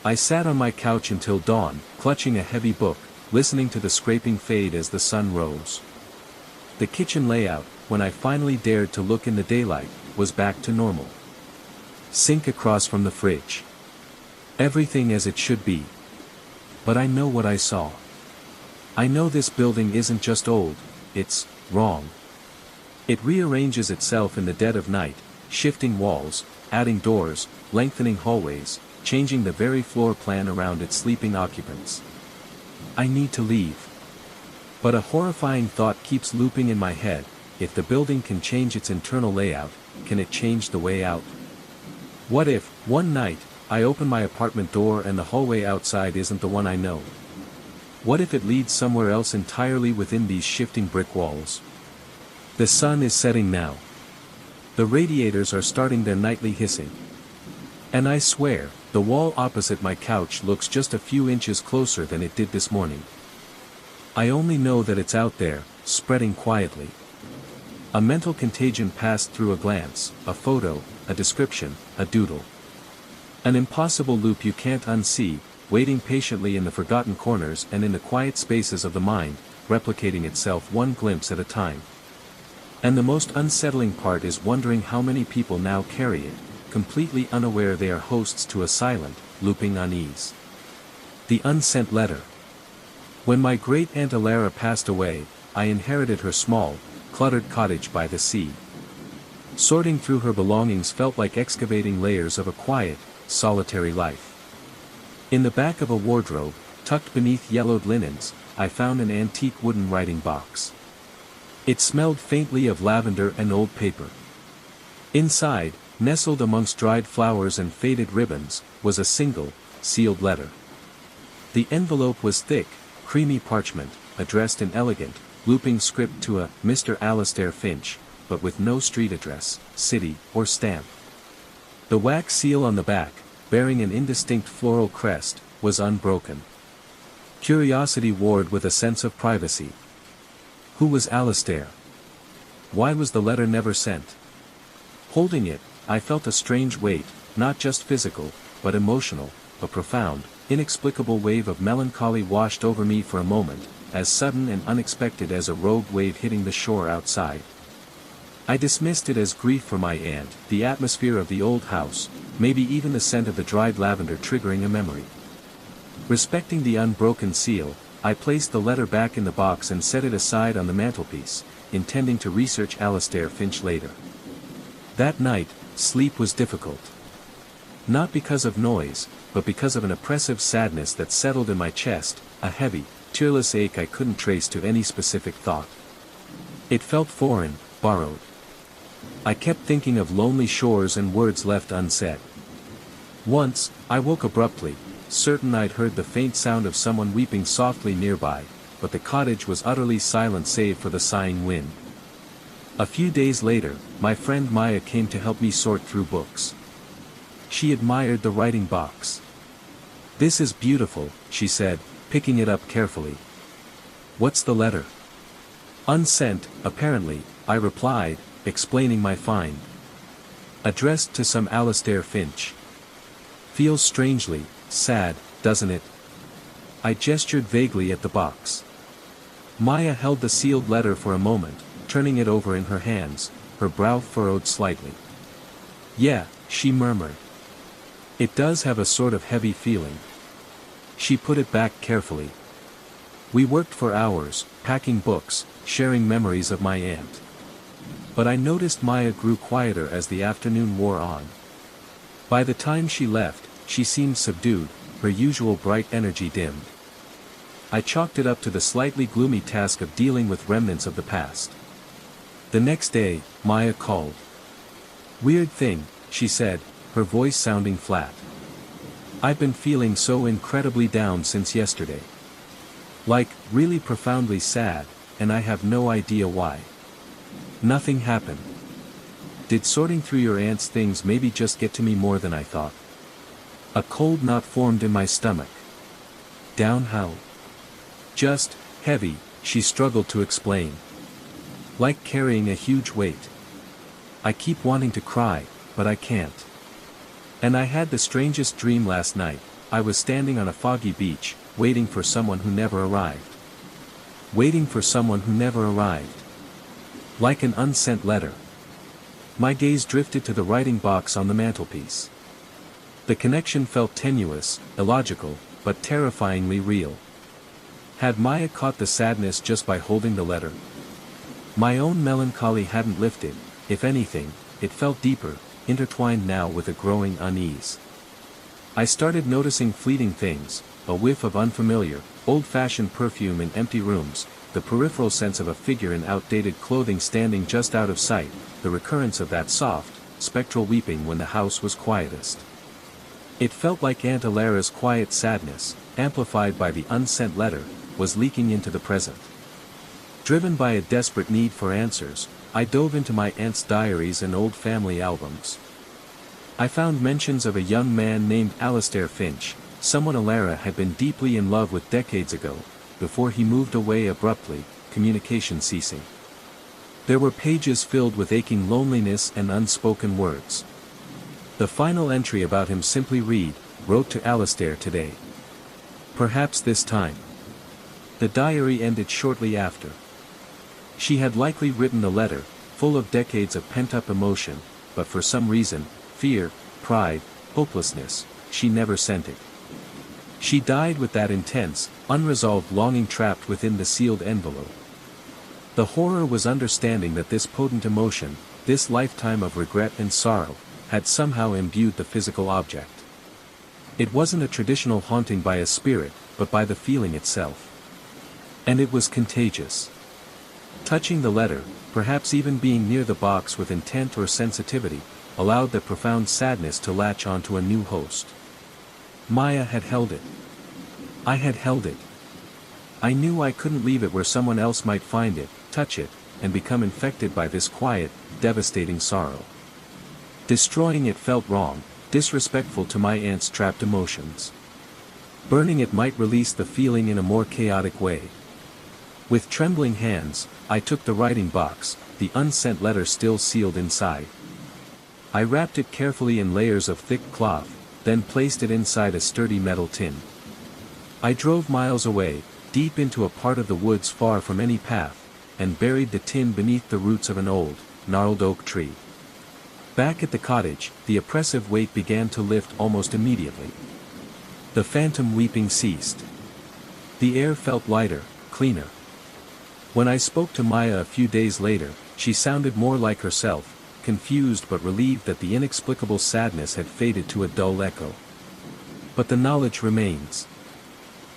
S1: I sat on my couch until dawn, clutching a heavy book, listening to the scraping fade as the sun rose. The kitchen layout, when I finally dared to look in the daylight, was back to normal. Sink across from the fridge. Everything as it should be. But I know what I saw. I know this building isn't just old, it's wrong. It rearranges itself in the dead of night, shifting walls, adding doors, lengthening hallways, changing the very floor plan around its sleeping occupants. I need to leave. But a horrifying thought keeps looping in my head: if the building can change its internal layout, can it change the way out? What if, one night, I open my apartment door and the hallway outside isn't the one I know? What if it leads somewhere else entirely within these shifting brick walls? The sun is setting now. The radiators are starting their nightly hissing. And I swear, the wall opposite my couch looks just a few inches closer than it did this morning. I only know that it's out there, spreading quietly. A mental contagion passed through a glance, a photo, a description, a doodle. An impossible loop you can't unsee, waiting patiently in the forgotten corners and in the quiet spaces of the mind, replicating itself one glimpse at a time. And the most unsettling part is wondering how many people now carry it, completely unaware they are hosts to a silent, looping unease. The unsent letter. When my great-aunt Alara passed away, I inherited her small, cluttered cottage by the sea. Sorting through her belongings felt like excavating layers of a quiet, solitary life. In the back of a wardrobe, tucked beneath yellowed linens, I found an antique wooden writing box. It smelled faintly of lavender and old paper. Inside, nestled amongst dried flowers and faded ribbons, was a single, sealed letter. The envelope was thick, creamy parchment, addressed in elegant, looping script to a Mr. Alastair Finch, but with no street address, city, or stamp. The wax seal on the back, bearing an indistinct floral crest, was unbroken. Curiosity warred with a sense of privacy. Who was Alastair? Why was the letter never sent? Holding it, I felt a strange weight, not just physical, but emotional. A profound, inexplicable wave of melancholy washed over me for a moment, as sudden and unexpected as a rogue wave hitting the shore outside. I dismissed it as grief for my aunt, the atmosphere of the old house, maybe even the scent of the dried lavender triggering a memory. Respecting the unbroken seal, I placed the letter back in the box and set it aside on the mantelpiece, intending to research Alastair Finch later. That night, sleep was difficult. Not because of noise, but because of an oppressive sadness that settled in my chest, a heavy, tearless ache I couldn't trace to any specific thought. It felt foreign, borrowed. I kept thinking of lonely shores and words left unsaid. Once, I woke abruptly, certain I'd heard the faint sound of someone weeping softly nearby, but the cottage was utterly silent save for the sighing wind. A few days later, my friend Maya came to help me sort through books. She admired the writing box. "This is beautiful," she said, picking it up carefully. "What's the letter?" "Unsent, apparently," I replied, explaining my find. "Addressed to some Alastair Finch. Feels strangely sad, doesn't it?" I gestured vaguely at the box. Maya held the sealed letter for a moment, turning it over in her hands, her brow furrowed slightly. "Yeah," she murmured. "It does have a sort of heavy feeling." She put it back carefully. We worked for hours, packing books, sharing memories of my aunt. But I noticed Maya grew quieter as the afternoon wore on. By the time she left, she seemed subdued, her usual bright energy dimmed. I chalked it up to the slightly gloomy task of dealing with remnants of the past. The next day, Maya called. "Weird thing," she said, her voice sounding flat. "I've been feeling so incredibly down since yesterday. Like, really profoundly sad, and I have no idea why. Nothing happened. Did sorting through your aunt's things maybe just get to me more than I thought? A cold knot formed in my stomach. Down how? Just, heavy," she struggled to explain. "Like carrying a huge weight. I keep wanting to cry, but I can't. And I had the strangest dream last night. I was standing on a foggy beach, waiting for someone who never arrived. Waiting for someone who never arrived. Like an unsent letter." My gaze drifted to the writing box on the mantelpiece. The connection felt tenuous, illogical, but terrifyingly real. Had Maya caught the sadness just by holding the letter? My own melancholy hadn't lifted, if anything, it felt deeper, intertwined now with a growing unease. I started noticing fleeting things, a whiff of unfamiliar, old-fashioned perfume in empty rooms, the peripheral sense of a figure in outdated clothing standing just out of sight, the recurrence of that soft, spectral weeping when the house was quietest. It felt like Aunt Alara's quiet sadness, amplified by the unsent letter, was leaking into the present. Driven by a desperate need for answers, I dove into my aunt's diaries and old family albums. I found mentions of a young man named Alastair Finch, someone Alara had been deeply in love with decades ago, before he moved away abruptly, communication ceasing. There were pages filled with aching loneliness and unspoken words. The final entry about him simply read, "Wrote to Alastair today. Perhaps this time." The diary ended shortly after. She had likely written the letter, full of decades of pent-up emotion, but for some reason, fear, pride, hopelessness, she never sent it. She died with that intense, unresolved longing trapped within the sealed envelope. The horror was understanding that this potent emotion, this lifetime of regret and sorrow, had somehow imbued the physical object. It wasn't a traditional haunting by a spirit, but by the feeling itself. And it was contagious. Touching the letter, perhaps even being near the box with intent or sensitivity, allowed the profound sadness to latch onto a new host. Maya had held it. I had held it. I knew I couldn't leave it where someone else might find it, touch it, and become infected by this quiet, devastating sorrow. Destroying it felt wrong, disrespectful to my aunt's trapped emotions. Burning it might release the feeling in a more chaotic way. With trembling hands, I took the writing box, the unsent letter still sealed inside. I wrapped it carefully in layers of thick cloth, then placed it inside a sturdy metal tin. I drove miles away, deep into a part of the woods far from any path, and buried the tin beneath the roots of an old, gnarled oak tree. Back at the cottage, the oppressive weight began to lift almost immediately. The phantom weeping ceased. The air felt lighter, cleaner. When I spoke to Maya a few days later, she sounded more like herself, confused but relieved that the inexplicable sadness had faded to a dull echo. But the knowledge remains.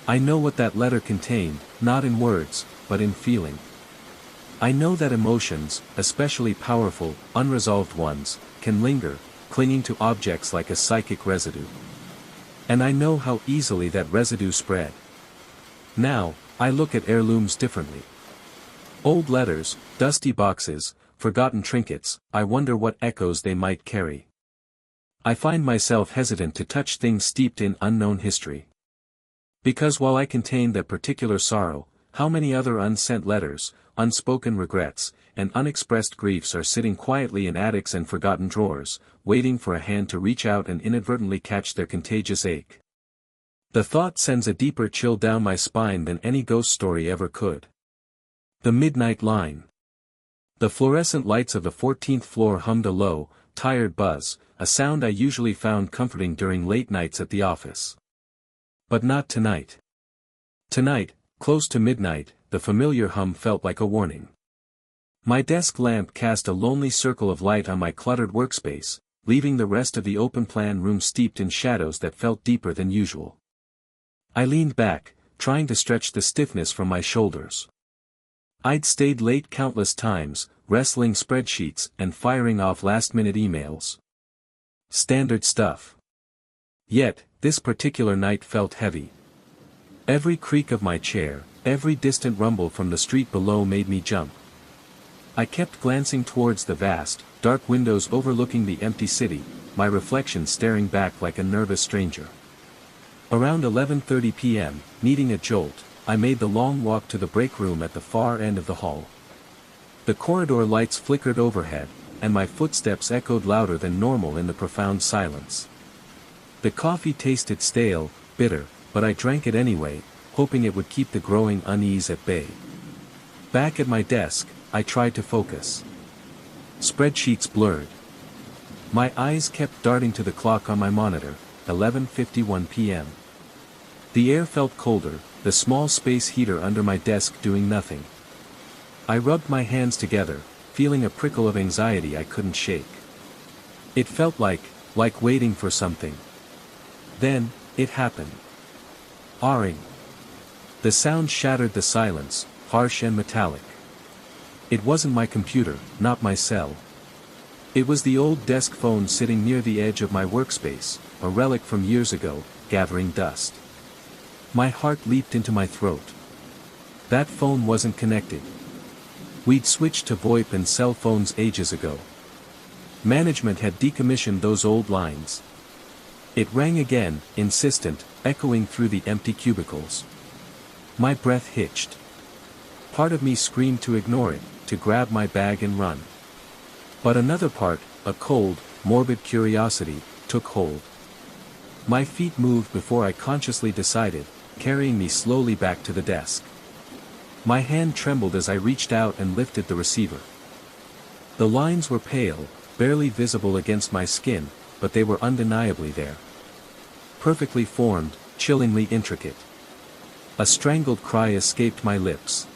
S1: I know what that letter contained, not in words, but in feeling. I know that emotions, especially powerful, unresolved ones, can linger, clinging to objects like a psychic residue. And I know how easily that residue spread. Now, I look at heirlooms differently. Old letters, dusty boxes, forgotten trinkets, I wonder what echoes they might carry. I find myself hesitant to touch things steeped in unknown history. Because while I contain that particular sorrow, how many other unsent letters, unspoken regrets, and unexpressed griefs are sitting quietly in attics and forgotten drawers, waiting for a hand to reach out and inadvertently catch their contagious ache. The thought sends a deeper chill down my spine than any ghost story ever could. The midnight line. The fluorescent lights of the 14th floor hummed a low, tired buzz, a sound I usually found comforting during late nights at the office. But not tonight. Tonight, close to midnight, the familiar hum felt like a warning. My desk lamp cast a lonely circle of light on my cluttered workspace, leaving the rest of the open-plan room steeped in shadows that felt deeper than usual. I leaned back, trying to stretch the stiffness from my shoulders. I'd stayed late countless times, wrestling spreadsheets and firing off last-minute emails. Standard stuff. Yet, this particular night felt heavy. Every creak of my chair, every distant rumble from the street below made me jump. I kept glancing towards the vast, dark windows overlooking the empty city, my reflection staring back like a nervous stranger. Around 11:30 p.m., needing a jolt, I made the long walk to the break room at the far end of the hall. The corridor lights flickered overhead, and my footsteps echoed louder than normal in the profound silence. The coffee tasted stale, bitter, but I drank it anyway, hoping it would keep the growing unease at bay. Back at my desk, I tried to focus. Spreadsheets blurred. My eyes kept darting to the clock on my monitor, 11:51 p.m. The air felt colder, the small space heater under my desk doing nothing. I rubbed my hands together, feeling a prickle of anxiety I couldn't shake. It felt like waiting for something. Then, it happened. Ahring. The sound shattered the silence, harsh and metallic. It wasn't my computer, not my cell. It was the old desk phone sitting near the edge of my workspace, a relic from years ago, gathering dust. My heart leaped into my throat. That phone wasn't connected. We'd switched to VoIP and cell phones ages ago. Management had decommissioned those old lines. It rang again, insistent, echoing through the empty cubicles. My breath hitched. Part of me screamed to ignore it, to grab my bag and run. But another part, a cold, morbid curiosity, took hold. My feet moved before I consciously decided, carrying me slowly back to the desk. My hand trembled as I reached out and lifted the receiver. The lines were pale, barely visible against my skin, but they were undeniably there. Perfectly formed, chillingly intricate. A strangled cry escaped my lips.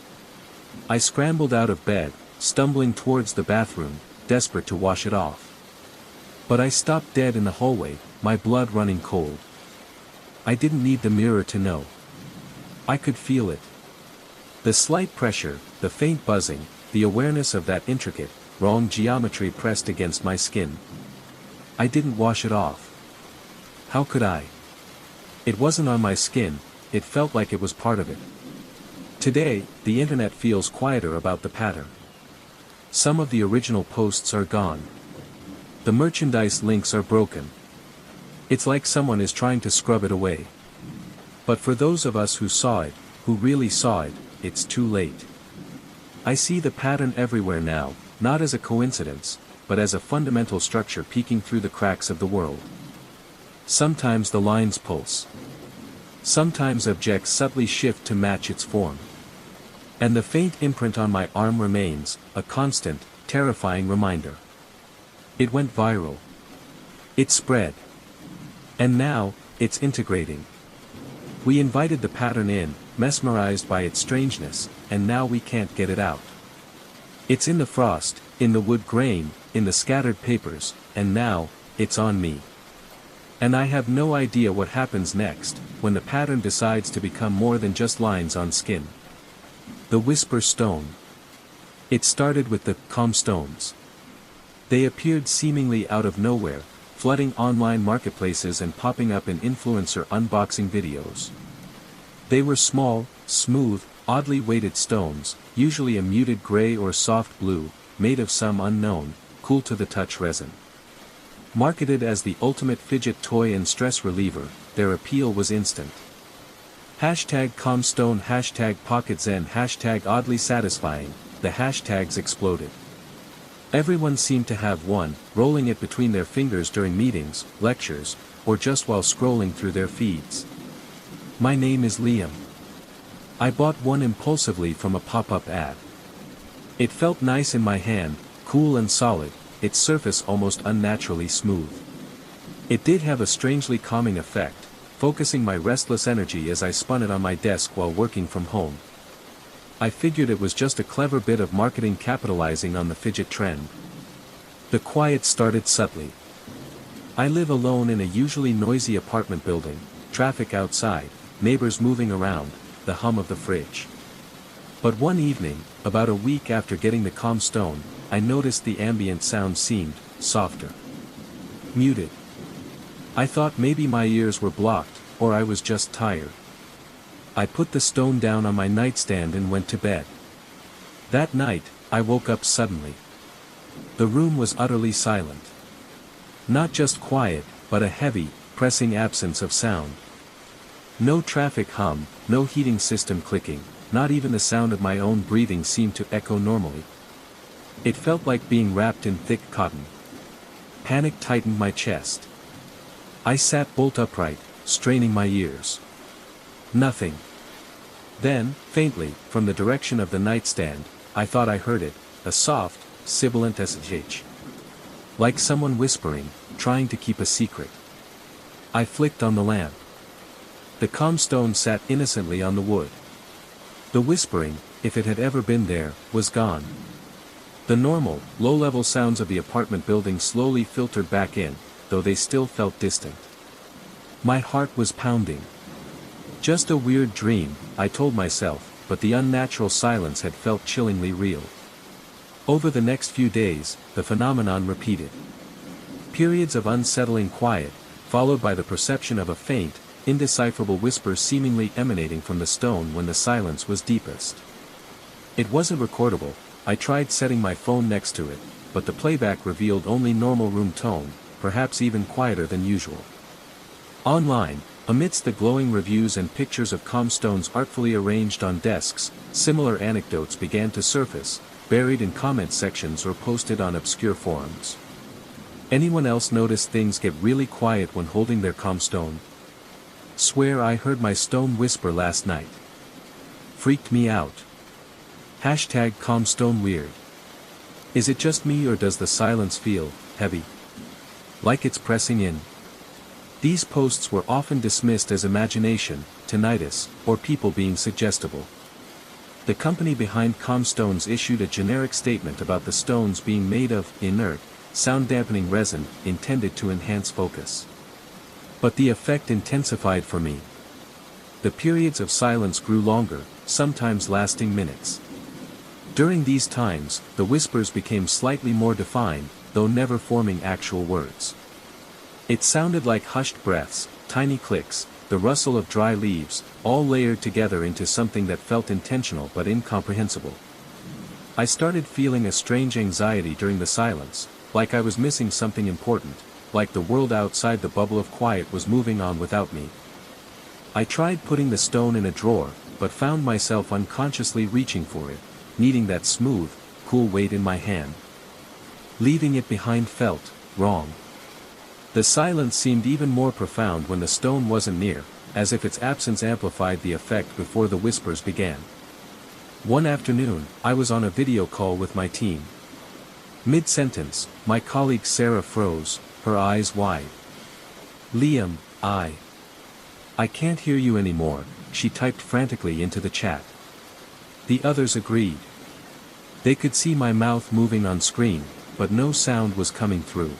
S1: I scrambled out of bed, stumbling towards the bathroom, desperate to wash it off. But I stopped dead in the hallway, my blood running cold. I didn't need the mirror to know. I could feel it. The slight pressure, the faint buzzing, the awareness of that intricate, wrong geometry pressed against my skin. I didn't wash it off. How could I? It wasn't on my skin, it felt like it was part of it. Today, the internet feels quieter about the pattern. Some of the original posts are gone. The merchandise links are broken. It's like someone is trying to scrub it away. But for those of us who saw it, who really saw it, it's too late. I see the pattern everywhere now, not as a coincidence, but as a fundamental structure peeking through the cracks of the world. Sometimes the lines pulse. Sometimes objects subtly shift to match its form. And the faint imprint on my arm remains, a constant, terrifying reminder. It went viral. It spread. And now, it's integrating. We invited the pattern in, mesmerized by its strangeness, and now we can't get it out. It's in the frost, in the wood grain, in the scattered papers, and now, it's on me. And I have no idea what happens next, when the pattern decides to become more than just lines on skin. The Whisper Stone. It started with the calm stones. They appeared seemingly out of nowhere, flooding online marketplaces and popping up in influencer unboxing videos. They were small, smooth, oddly weighted stones, usually a muted gray or soft blue, made of some unknown, cool-to-the-touch resin. Marketed as the ultimate fidget toy and stress reliever, their appeal was instant. Hashtag calmstone, hashtag pocketzen, hashtag oddly satisfying, the hashtags exploded. Everyone seemed to have one, rolling it between their fingers during meetings, lectures, or just while scrolling through their feeds. My name is Liam. I bought one impulsively from a pop-up ad. It felt nice in my hand, cool and solid, its surface almost unnaturally smooth. It did have a strangely calming effect, focusing my restless energy as I spun it on my desk while working from home. I figured it was just a clever bit of marketing capitalizing on the fidget trend. The quiet started subtly. I live alone in a usually noisy apartment building, traffic outside, neighbors moving around, the hum of the fridge. But one evening, about a week after getting the calm stone, I noticed the ambient sound seemed softer. Muted. I thought maybe my ears were blocked, or I was just tired. I put the stone down on my nightstand and went to bed. That night, I woke up suddenly. The room was utterly silent. Not just quiet, but a heavy, pressing absence of sound. No traffic hum, no heating system clicking, not even the sound of my own breathing seemed to echo normally. It felt like being wrapped in thick cotton. Panic tightened my chest. I sat bolt upright, straining my ears. Nothing. Then, faintly, from the direction of the nightstand, I thought I heard it, a soft, sibilant SH. Like someone whispering, trying to keep a secret. I flicked on the lamp. The calm stone sat innocently on the wood. The whispering, if it had ever been there, was gone. The normal, low-level sounds of the apartment building slowly filtered back in, though they still felt distant. My heart was pounding. Just a weird dream, I told myself, but the unnatural silence had felt chillingly real. Over the next few days, the phenomenon repeated. Periods of unsettling quiet, followed by the perception of a faint, indecipherable whisper seemingly emanating from the stone when the silence was deepest. It wasn't recordable. I tried setting my phone next to it, but the playback revealed only normal room tone, perhaps even quieter than usual. Online, amidst the glowing reviews and pictures of calm stones artfully arranged on desks, similar anecdotes began to surface, buried in comment sections or posted on obscure forums. Anyone else notice things get really quiet when holding their calm stone? Swear I heard my stone whisper last night. Freaked me out. Hashtag calm stone weird. Is it just me or does the silence feel heavy? Like it's pressing in? These posts were often dismissed as imagination, tinnitus, or people being suggestible. The company behind calm stones issued a generic statement about the stones being made of inert, sound-dampening resin, intended to enhance focus. But the effect intensified for me. The periods of silence grew longer, sometimes lasting minutes. During these times, the whispers became slightly more defined, though never forming actual words. It sounded like hushed breaths, tiny clicks, the rustle of dry leaves, all layered together into something that felt intentional but incomprehensible. I started feeling a strange anxiety during the silence, like I was missing something important, like the world outside the bubble of quiet was moving on without me. I tried putting the stone in a drawer, but found myself unconsciously reaching for it, needing that smooth, cool weight in my hand. Leaving it behind felt wrong. The silence seemed even more profound when the stone wasn't near, as if its absence amplified the effect before the whispers began. One afternoon, I was on a video call with my team. Mid-sentence, my colleague Sarah froze, her eyes wide. Liam, I can't hear you anymore, she typed frantically into the chat. The others agreed. They could see my mouth moving on screen, but no sound was coming through.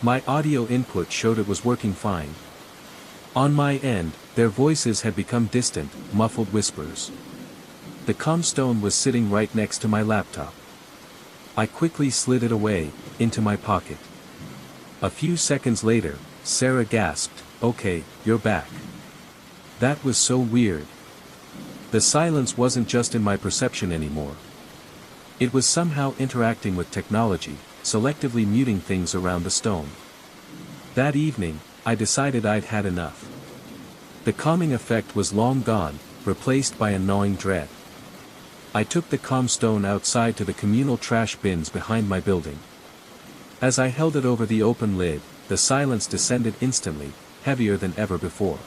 S1: My audio input showed it was working fine. On my end, their voices had become distant, muffled whispers. The calm stone was sitting right next to my laptop. I quickly slid it away, into my pocket. A few seconds later, Sarah gasped, "Okay, you're back." That was so weird. The silence wasn't just in my perception anymore. It was somehow interacting with technology, selectively muting things around the stone. That evening, I decided I'd had enough. The calming effect was long gone, replaced by a gnawing dread. I took the calm stone outside to the communal trash bins behind my building. As I held it over the open lid, the silence descended instantly, heavier than ever before.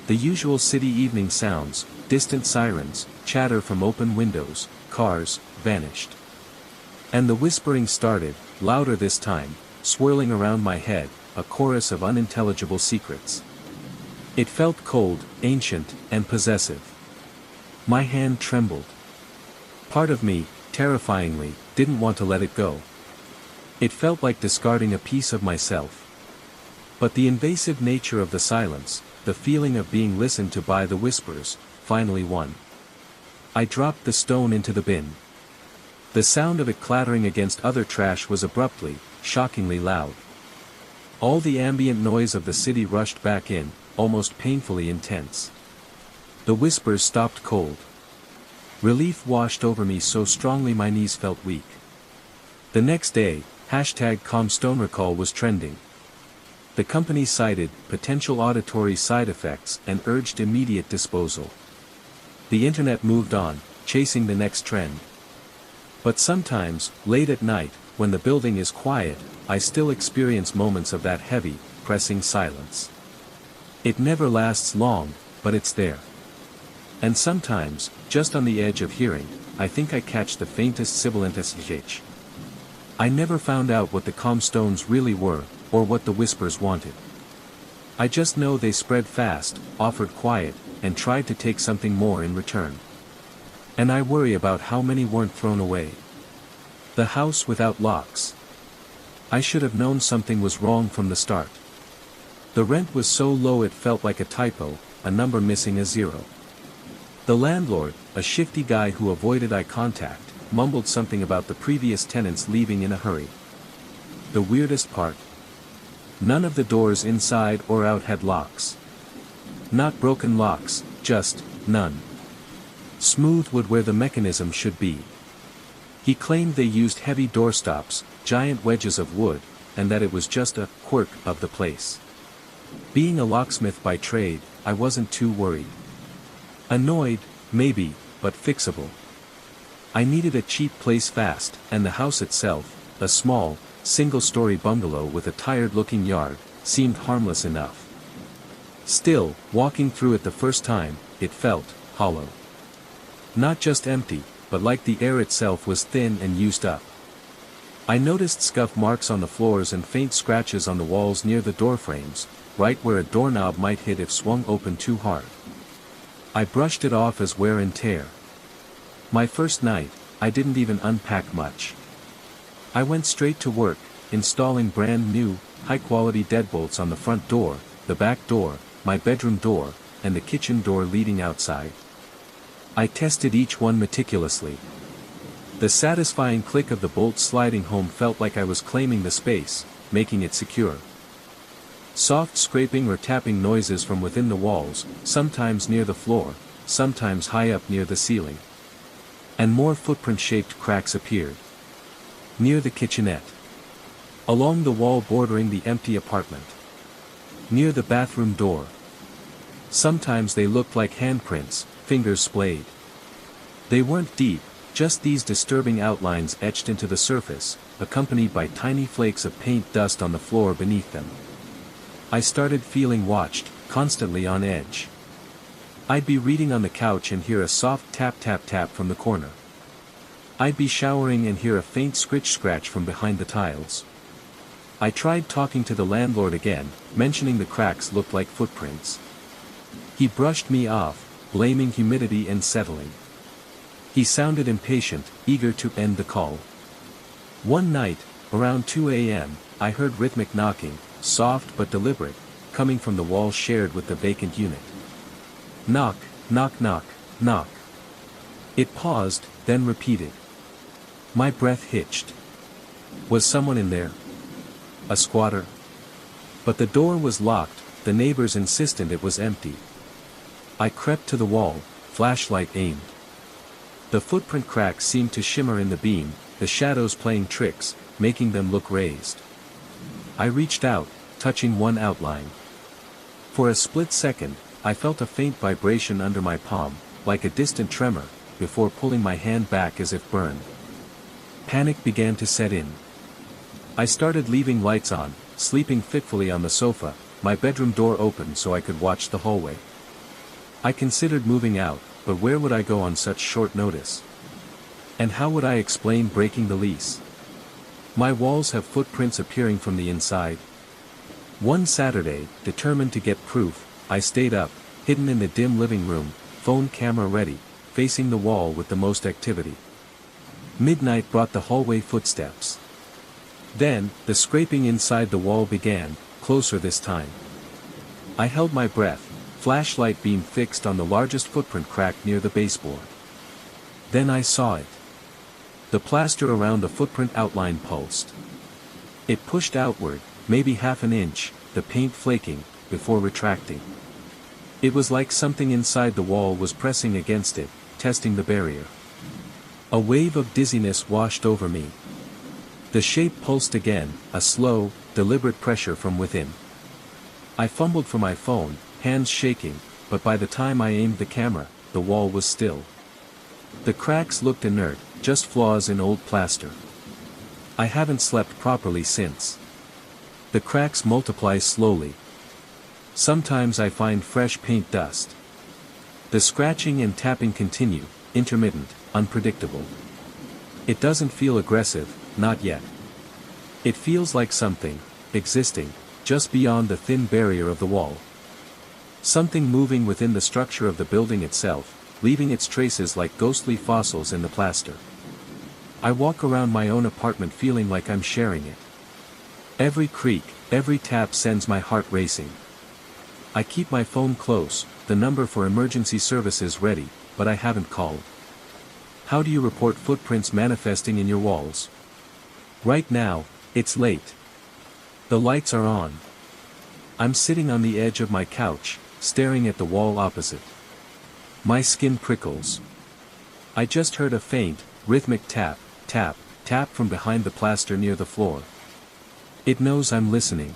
S1: The usual city evening sounds, distant sirens, chatter from open windows, cars, vanished. And the whispering started, louder this time, swirling around my head, a chorus of unintelligible secrets. It felt cold, ancient, and possessive. My hand trembled. Part of me, terrifyingly, didn't want to let it go. It felt like discarding a piece of myself, But the invasive nature of the silence, the feeling of being listened to by the whispers, finally won. I dropped the stone into the bin. The sound of it clattering against other trash was abruptly, shockingly loud. All the ambient noise of the city rushed back in, almost painfully intense. The whispers stopped cold. Relief washed over me so strongly my knees felt weak. The next day, #CalmStoneRecall was trending. The company cited potential auditory side effects and urged immediate disposal. The internet moved on, chasing the next trend. But sometimes, late at night, when the building is quiet, I still experience moments of that heavy, pressing silence. It never lasts long, but it's there. And sometimes, just on the edge of hearing, I think I catch the faintest sibilant sh. I never found out what the calm stones really were, or what the whispers wanted. I just know they spread fast, offered quiet, and tried to take something more in return. And I worry about how many weren't thrown away. The house without locks. I should have known something was wrong from the start. The rent was so low it felt like a typo, a number missing a zero. The landlord, a shifty guy who avoided eye contact, mumbled something about the previous tenants leaving in a hurry. The weirdest part? None of the doors inside or out had locks. Not broken locks, just none. Smooth wood where the mechanism should be. He claimed they used heavy doorstops, giant wedges of wood, and that it was just a quirk of the place. Being a locksmith by trade, I wasn't too worried. Annoyed, maybe, but fixable. I needed a cheap place fast, and the house itself, a small, single-story bungalow with a tired-looking yard, seemed harmless enough. Still, walking through it the first time, it felt hollow. Not just empty, but like the air itself was thin and used up. I noticed scuff marks on the floors and faint scratches on the walls near the doorframes, right where a doorknob might hit if swung open too hard. I brushed it off as wear and tear. My first night, I didn't even unpack much. I went straight to work, installing brand new, high-quality deadbolts on the front door, the back door, my bedroom door, and the kitchen door leading outside. I tested each one meticulously. The satisfying click of the bolt sliding home felt like I was claiming the space, making it secure. Soft scraping or tapping noises from within the walls, sometimes near the floor, sometimes high up near the ceiling. And more footprint-shaped cracks appeared. Near the kitchenette. Along the wall bordering the empty apartment. Near the bathroom door. Sometimes they looked like handprints, fingers splayed. They weren't deep, just these disturbing outlines etched into the surface, accompanied by tiny flakes of paint dust on the floor beneath them. I started feeling watched, constantly on edge. I'd be reading on the couch and hear a soft tap-tap-tap from the corner. I'd be showering and hear a faint scratch from behind the tiles. I tried talking to the landlord again, mentioning the cracks looked like footprints. He brushed me off, blaming humidity and settling. He sounded impatient, eager to end the call. One night, around 2 a.m., I heard rhythmic knocking, soft but deliberate, coming from the wall shared with the vacant unit. Knock, knock, knock, knock. It paused, then repeated. My breath hitched. Was someone in there? A squatter? But the door was locked, the neighbors insisted it was empty. I crept to the wall, flashlight aimed. The footprint cracks seemed to shimmer in the beam, the shadows playing tricks, making them look raised. I reached out, touching one outline. For a split second, I felt a faint vibration under my palm, like a distant tremor, before pulling my hand back as if burned. Panic began to set in. I started leaving lights on, sleeping fitfully on the sofa, my bedroom door open so I could watch the hallway. I considered moving out, but where would I go on such short notice? And how would I explain breaking the lease? My walls have footprints appearing from the inside. One Saturday, determined to get proof, I stayed up, hidden in the dim living room, phone camera ready, facing the wall with the most activity. Midnight brought the hallway footsteps. Then, the scraping inside the wall began, closer this time. I held my breath, flashlight beam fixed on the largest footprint crack near the baseboard. Then I saw it. The plaster around the footprint outline pulsed. It pushed outward, maybe half an inch, the paint flaking, before retracting. It was like something inside the wall was pressing against it, testing the barrier. A wave of dizziness washed over me. The shape pulsed again, a slow, deliberate pressure from within. I fumbled for my phone, hands shaking, but by the time I aimed the camera, the wall was still. The cracks looked inert, just flaws in old plaster. I haven't slept properly since. The cracks multiply slowly. Sometimes I find fresh paint dust. The scratching and tapping continue, intermittent, unpredictable. It doesn't feel aggressive, not yet. It feels like something, existing, just beyond the thin barrier of the wall. Something moving within the structure of the building itself, leaving its traces like ghostly fossils in the plaster. I walk around my own apartment feeling like I'm sharing it. Every creak, every tap sends my heart racing. I keep my phone close, the number for emergency services ready, but I haven't called. How do you report footprints manifesting in your walls? Right now, it's late. The lights are on. I'm sitting on the edge of my couch, staring at the wall opposite. My skin prickles. I just heard a faint, rhythmic tap, tap, tap from behind the plaster near the floor. It knows I'm listening.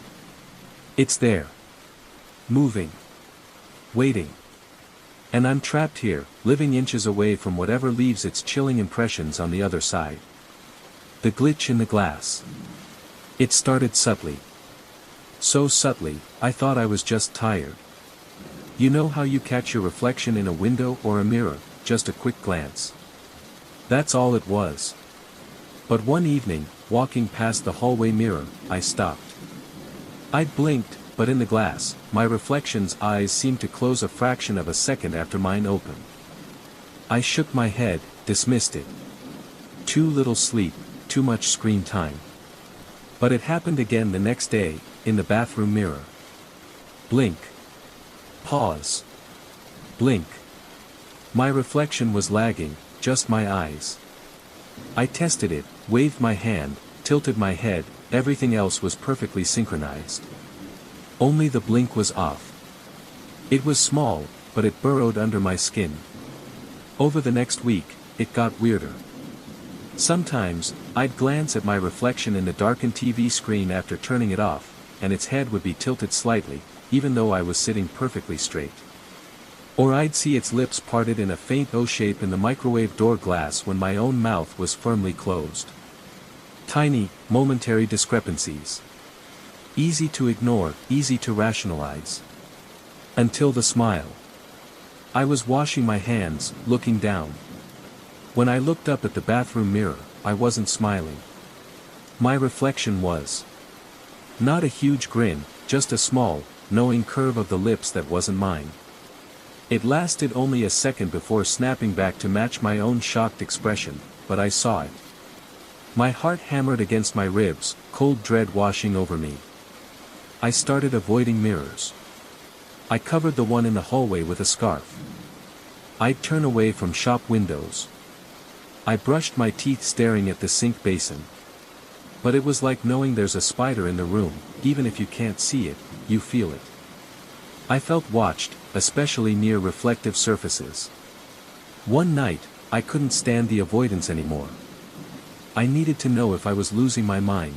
S1: It's there. Moving. Waiting. And I'm trapped here, living inches away from whatever leaves its chilling impressions on the other side. The glitch in the glass. It started subtly. So subtly, I thought I was just tired. You know how you catch your reflection in a window or a mirror, just a quick glance. That's all it was. But one evening, walking past the hallway mirror, I stopped. I'd blinked, but in the glass, my reflection's eyes seemed to close a fraction of a second after mine opened. I shook my head, dismissed it. Too little sleep, too much screen time. But it happened again the next day, in the bathroom mirror. Blink. Pause. Blink. My reflection was lagging, just my eyes. I tested it, waved my hand, tilted my head, everything else was perfectly synchronized. Only the blink was off. It was small, but it burrowed under my skin. Over the next week, it got weirder. Sometimes, I'd glance at my reflection in the darkened TV screen after turning it off, and its head would be tilted slightly, even though I was sitting perfectly straight. Or I'd see its lips parted in a faint O shape in the microwave door glass when my own mouth was firmly closed. Tiny, momentary discrepancies. Easy to ignore, easy to rationalize. Until the smile. I was washing my hands, looking down. When I looked up at the bathroom mirror, I wasn't smiling. My reflection was. Not a huge grin, just a small, knowing curve of the lips that wasn't mine. It lasted only a second before snapping back to match my own shocked expression, but I saw it. My heart hammered against my ribs, cold dread washing over me. I started avoiding mirrors. I covered the one in the hallway with a scarf. I'd turn away from shop windows. I brushed my teeth staring at the sink basin. But it was like knowing there's a spider in the room, even if you can't see it, you feel it. I felt watched, especially near reflective surfaces. One night, I couldn't stand the avoidance anymore. I needed to know if I was losing my mind.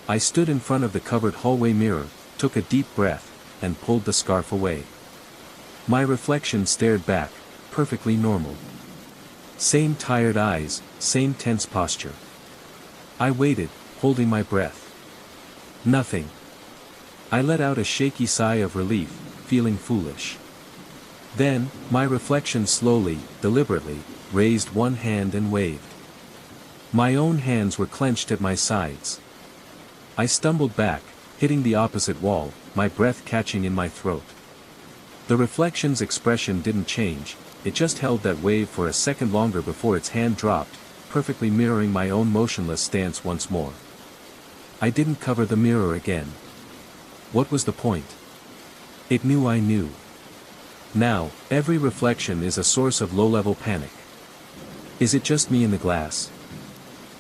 S1: I stood in front of the covered hallway mirror, took a deep breath, and pulled the scarf away. My reflection stared back, perfectly normal. Same tired eyes, same tense posture. I waited, holding my breath. Nothing. I let out a shaky sigh of relief, feeling foolish. Then, my reflection slowly, deliberately, raised one hand and waved. My own hands were clenched at my sides. I stumbled back, hitting the opposite wall, my breath catching in my throat. The reflection's expression didn't change, it just held that wave for a second longer before its hand dropped, perfectly mirroring my own motionless stance once more. I didn't cover the mirror again. what was the point? It knew I knew. Now, every reflection is a source of low-level panic. Is it just me in the glass?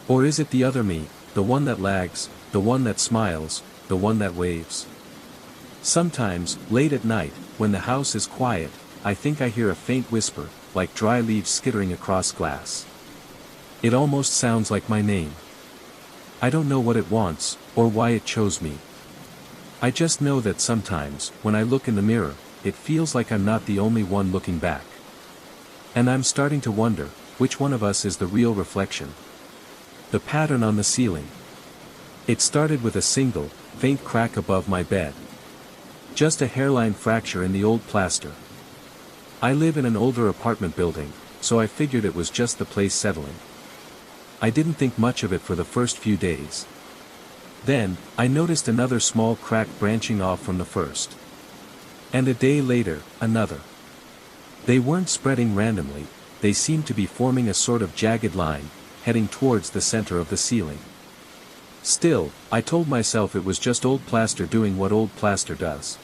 S1: Or is it the other me, the one that lags, the one that smiles, the one that waves? Sometimes, late at night, when the house is quiet, I think I hear a faint whisper, like dry leaves skittering across glass. It almost sounds like my name. I don't know what it wants, or why it chose me. I just know that sometimes, when I look in the mirror, it feels like I'm not the only one looking back. And I'm starting to wonder, which one of us is the real reflection? The pattern on the ceiling. It started with a single, faint crack above my bed. Just a hairline fracture in the old plaster. I live in an older apartment building, so I figured it was just the place settling. I didn't think much of it for the first few days. Then, I noticed another small crack branching off from the first. And a day later, another. They weren't spreading randomly, they seemed to be forming a sort of jagged line, heading towards the center of the ceiling. Still, I told myself it was just old plaster doing what old plaster does.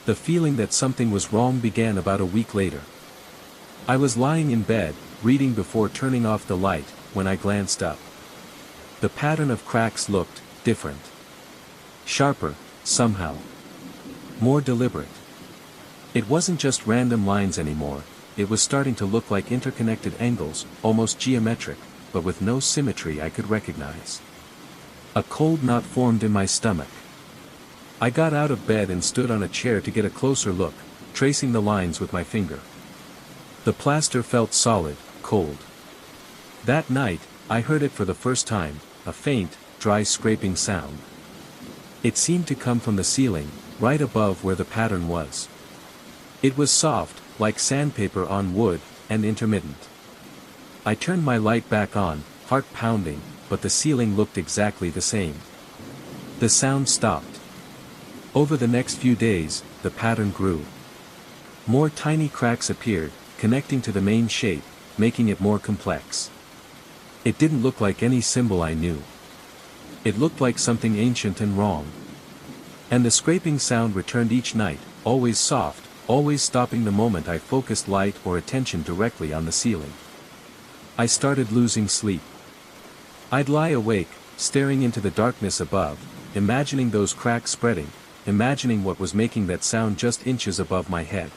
S1: The feeling that something was wrong began about a week later. I was lying in bed, reading before turning off the light, when I glanced up. The pattern of cracks looked different. Sharper, somehow. More deliberate. It wasn't just random lines anymore, it was starting to look like interconnected angles, almost geometric, but with no symmetry I could recognize. A cold knot formed in my stomach. I got out of bed and stood on a chair to get a closer look, tracing the lines with my finger. The plaster felt solid, cold. That night, I heard it for the first time, a faint, dry scraping sound. It seemed to come from the ceiling, right above where the pattern was. It was soft, like sandpaper on wood, and intermittent. I turned my light back on, heart pounding, but the ceiling looked exactly the same. The sound stopped. Over the next few days, the pattern grew. More tiny cracks appeared, connecting to the main shape, making it more complex. It didn't look like any symbol I knew. It looked like something ancient and wrong. And the scraping sound returned each night, always soft, always stopping the moment I focused light or attention directly on the ceiling. I started losing sleep. I'd lie awake, staring into the darkness above, imagining those cracks spreading, imagining what was making that sound just inches above my head.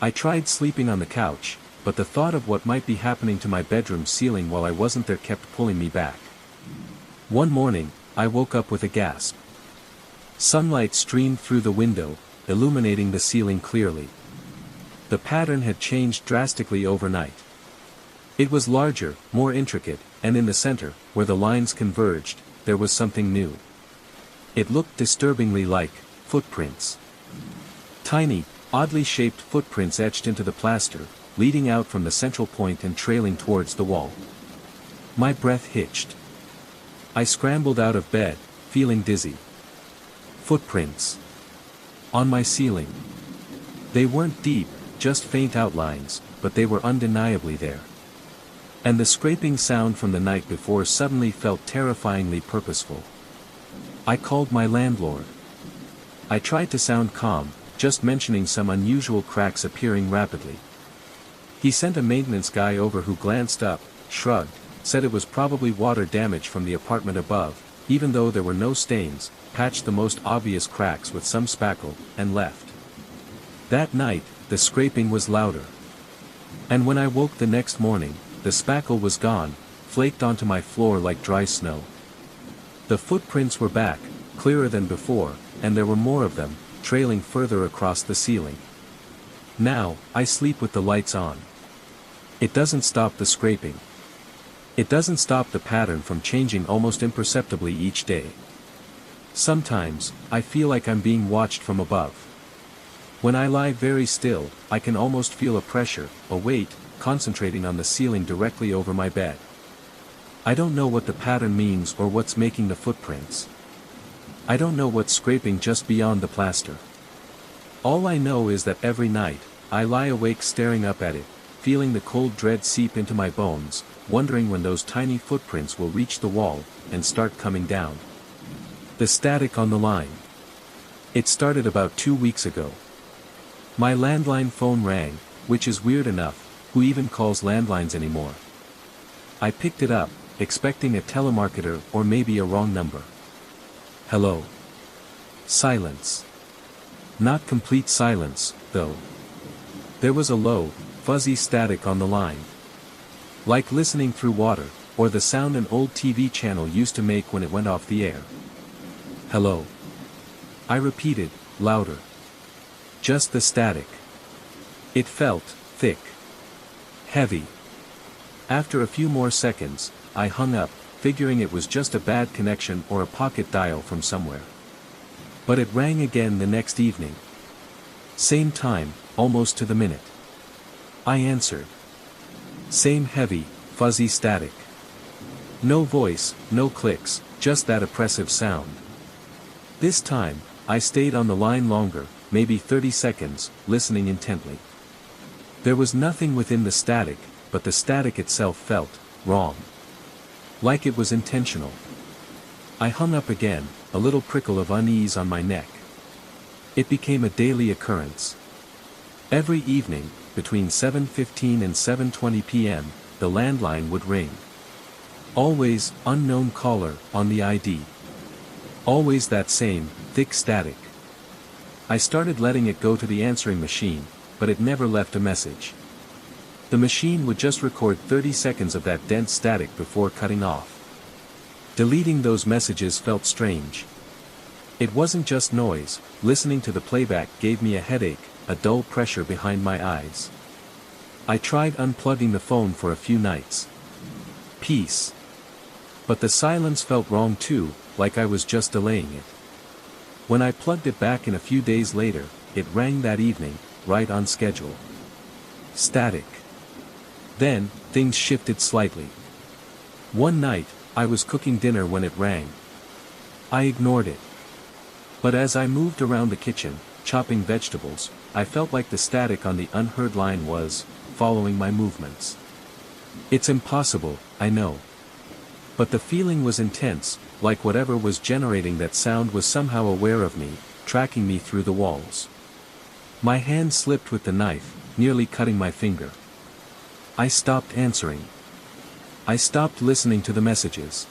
S1: I tried sleeping on the couch, but the thought of what might be happening to my bedroom ceiling while I wasn't there kept pulling me back. One morning, I woke up with a gasp. Sunlight streamed through the window, illuminating the ceiling clearly. The pattern had changed drastically overnight. It was larger, more intricate, and in the center, where the lines converged, there was something new. It looked disturbingly like footprints. Tiny, oddly shaped footprints etched into the plaster, leading out from the central point and trailing towards the wall. My breath hitched. I scrambled out of bed, feeling dizzy. Footprints. On my ceiling. They weren't deep, just faint outlines, but they were undeniably there. And the scraping sound from the night before suddenly felt terrifyingly purposeful. I called my landlord. I tried to sound calm, just mentioning some unusual cracks appearing rapidly. He sent a maintenance guy over who glanced up, shrugged, said it was probably water damage from the apartment above, even though there were no stains, patched the most obvious cracks with some spackle, and left. That night, the scraping was louder. And when I woke the next morning, the spackle was gone, flaked onto my floor like dry snow. The footprints were back, clearer than before, and there were more of them, trailing further across the ceiling. Now, I sleep with the lights on. It doesn't stop the scraping. It doesn't stop the pattern from changing almost imperceptibly each day. Sometimes, I feel like I'm being watched from above. When I lie very still, I can almost feel a pressure, a weight, concentrating on the ceiling directly over my bed. I don't know what the pattern means or what's making the footprints. I don't know what's scraping just beyond the plaster. All I know is that every night, I lie awake staring up at it, feeling the cold dread seep into my bones, wondering when those tiny footprints will reach the wall, and start coming down. The static on the line. It started about 2 weeks ago. My landline phone rang, which is weird enough, who even calls landlines anymore? I picked it up, expecting a telemarketer or maybe a wrong number. Hello. Silence. Not complete silence, though. There was a low, fuzzy static on the line. Like listening through water, or the sound an old TV channel used to make when it went off the air. Hello. I repeated, louder. Just the static. It felt thick. Heavy. After a few more seconds, I hung up, figuring it was just a bad connection or a pocket dial from somewhere. But it rang again the next evening. Same time, almost to the minute. I answered. Same heavy, fuzzy static. No voice, no clicks, just that oppressive sound. This time, I stayed on the line longer, maybe 30 seconds, listening intently. There was nothing within the static, but the static itself felt wrong. Like it was intentional. I hung up again, a little prickle of unease on my neck. It became a daily occurrence. Every evening, between 7:15 and 7:20 p.m., the landline would ring. Always, unknown caller, on the ID. Always that same, thick static. I started letting it go to the answering machine, but it never left a message. The machine would just record 30 seconds of that dense static before cutting off. Deleting those messages felt strange. It wasn't just noise, listening to the playback gave me a headache, a dull pressure behind my eyes. I tried unplugging the phone for a few nights. Peace. But the silence felt wrong too, like I was just delaying it. When I plugged it back in a few days later, it rang that evening, right on schedule. Static. Then, things shifted slightly. One night, I was cooking dinner when it rang. I ignored it. But as I moved around the kitchen, chopping vegetables, I felt like the static on the unheard line was following my movements. It's impossible, I know. But the feeling was intense, like whatever was generating that sound was somehow aware of me, tracking me through the walls. My hand slipped with the knife, nearly cutting my finger. I stopped answering. I stopped listening to the messages.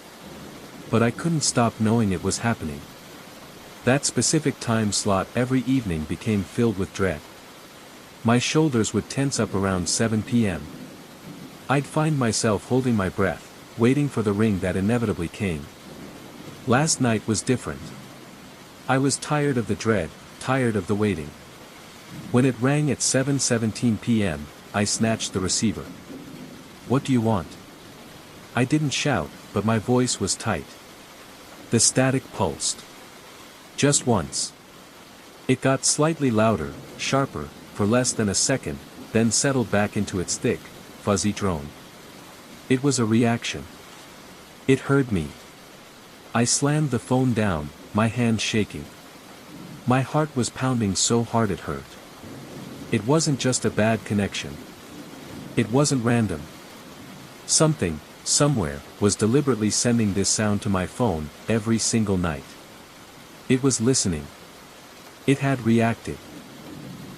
S1: But I couldn't stop knowing it was happening. That specific time slot every evening became filled with dread. My shoulders would tense up around 7 p.m. I'd find myself holding my breath, waiting for the ring that inevitably came. Last night was different. I was tired of the dread, tired of the waiting. When it rang at 7:17 p.m., I snatched the receiver. What do you want? I didn't shout, but my voice was tight. The static pulsed. Just once. It got slightly louder, sharper, for less than a second, then settled back into its thick, fuzzy drone. It was a reaction. It heard me. I slammed the phone down, my hand shaking. My heart was pounding so hard it hurt. It wasn't just a bad connection. It wasn't random. Something, somewhere, was deliberately sending this sound to my phone, every single night. It was listening. It had reacted.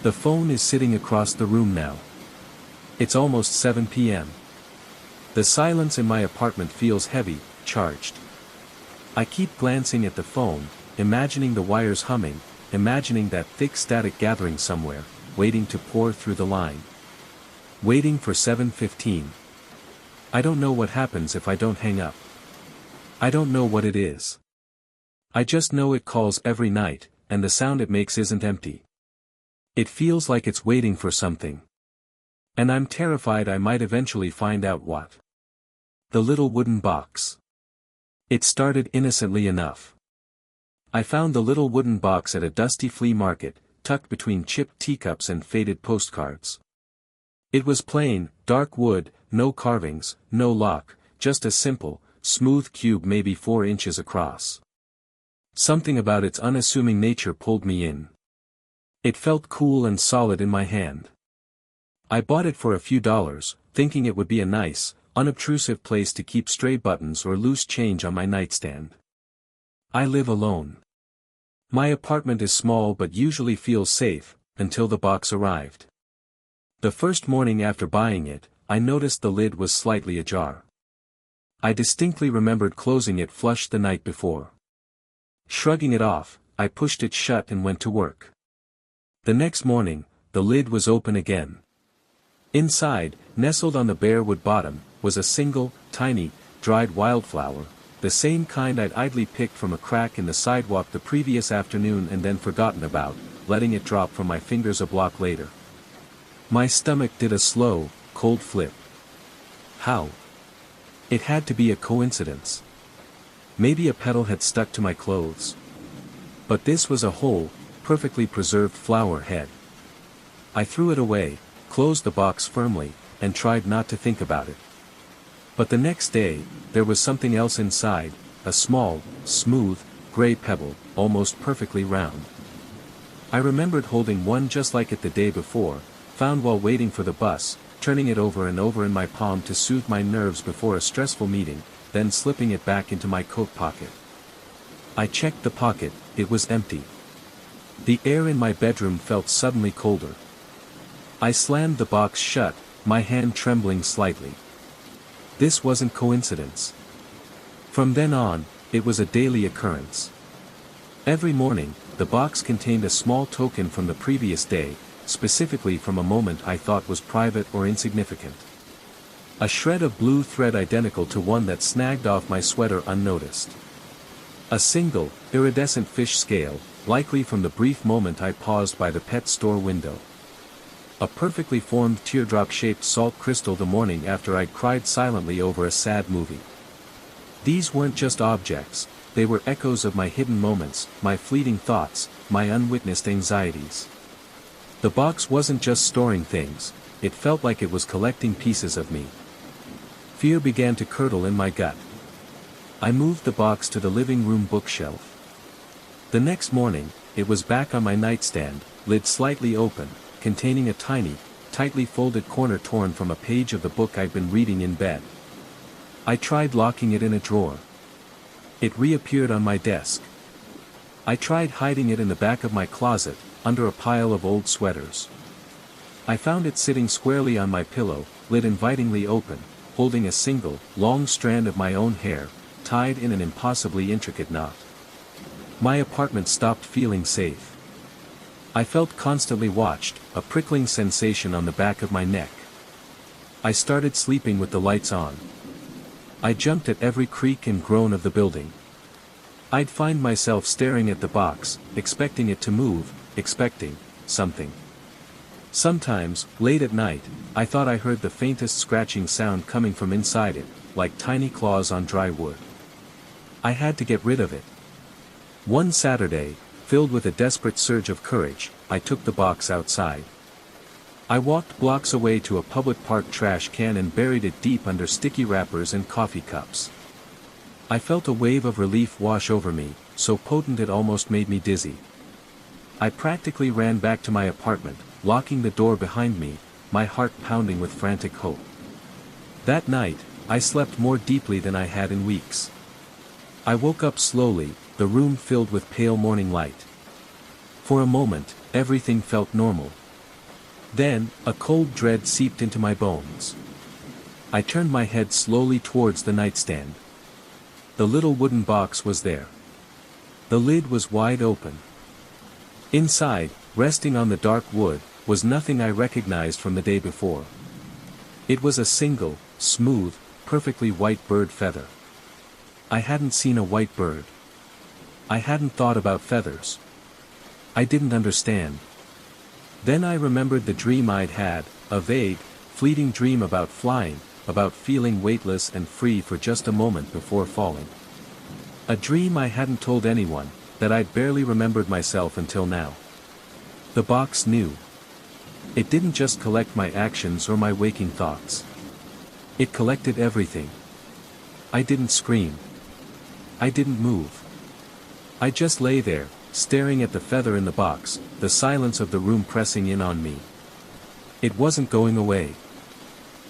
S1: The phone is sitting across the room now. It's almost 7 p.m. The silence in my apartment feels heavy, charged. I keep glancing at the phone, imagining the wires humming, imagining that thick static gathering somewhere, waiting to pour through the line. Waiting for 7:15. I don't know what happens if I don't hang up. I don't know what it is. I just know it calls every night, and the sound it makes isn't empty. It feels like it's waiting for something. And I'm terrified I might eventually find out what. The little wooden box. It started innocently enough. I found the little wooden box at a dusty flea market, tucked between chipped teacups and faded postcards. It was plain, dark wood, no carvings, no lock, just a simple, smooth cube maybe 4 inches across. Something about its unassuming nature pulled me in. It felt cool and solid in my hand. I bought it for a few dollars, thinking it would be a nice, unobtrusive place to keep stray buttons or loose change on my nightstand. I live alone. My apartment is small but usually feels safe, until the box arrived. The first morning after buying it, I noticed the lid was slightly ajar. I distinctly remembered closing it flush the night before. Shrugging it off, I pushed it shut and went to work. The next morning, the lid was open again. Inside, nestled on the bare wood bottom, was a single, tiny, dried wildflower, the same kind I'd idly picked from a crack in the sidewalk the previous afternoon and then forgotten about, letting it drop from my fingers a block later. My stomach did a slow, cold flip. How? It had to be a coincidence. Maybe a petal had stuck to my clothes. But this was a whole, perfectly preserved flower head. I threw it away, closed the box firmly, and tried not to think about it. But the next day, there was something else inside, a small, smooth, gray pebble, almost perfectly round. I remembered holding one just like it the day before, found while waiting for the bus, turning it over and over in my palm to soothe my nerves before a stressful meeting, then slipping it back into my coat pocket. I checked the pocket, it was empty. The air in my bedroom felt suddenly colder. I slammed the box shut, my hand trembling slightly. This wasn't coincidence. From then on, it was a daily occurrence. Every morning, the box contained a small token from the previous day, specifically from a moment I thought was private or insignificant. A shred of blue thread identical to one that snagged off my sweater unnoticed. A single, iridescent fish scale, likely from the brief moment I paused by the pet store window. A perfectly formed teardrop-shaped salt crystal the morning after I'd cried silently over a sad movie. These weren't just objects, they were echoes of my hidden moments, my fleeting thoughts, my unwitnessed anxieties. The box wasn't just storing things, it felt like it was collecting pieces of me. Fear began to curdle in my gut. I moved the box to the living room bookshelf. The next morning, it was back on my nightstand, lid slightly open, containing a tiny, tightly folded corner torn from a page of the book I'd been reading in bed. I tried locking it in a drawer. It reappeared on my desk. I tried hiding it in the back of my closet, under a pile of old sweaters. I found it sitting squarely on my pillow, lid invitingly open, holding a single, long strand of my own hair, tied in an impossibly intricate knot. My apartment stopped feeling safe. I felt constantly watched, a prickling sensation on the back of my neck. I started sleeping with the lights on. I jumped at every creak and groan of the building. I'd find myself staring at the box, expecting it to move, expecting something. Sometimes, late at night, I thought I heard the faintest scratching sound coming from inside it, like tiny claws on dry wood. I had to get rid of it. One Saturday, filled with a desperate surge of courage, I took the box outside. I walked blocks away to a public park trash can and buried it deep under sticky wrappers and coffee cups. I felt a wave of relief wash over me, so potent it almost made me dizzy. I practically ran back to my apartment, locking the door behind me, my heart pounding with frantic hope. That night, I slept more deeply than I had in weeks. I woke up slowly, the room filled with pale morning light. For a moment, everything felt normal. Then, a cold dread seeped into my bones. I turned my head slowly towards the nightstand. The little wooden box was there. The lid was wide open. Inside, resting on the dark wood, was nothing I recognized from the day before. It was a single, smooth, perfectly white bird feather. I hadn't seen a white bird. I hadn't thought about feathers. I didn't understand. Then I remembered the dream I'd had, a vague, fleeting dream about flying, about feeling weightless and free for just a moment before falling. A dream I hadn't told anyone, that I'd barely remembered myself until now. The box knew. It didn't just collect my actions or my waking thoughts. It collected everything. I didn't scream. I didn't move. I just lay there, staring at the feather in the box, the silence of the room pressing in on me. It wasn't going away.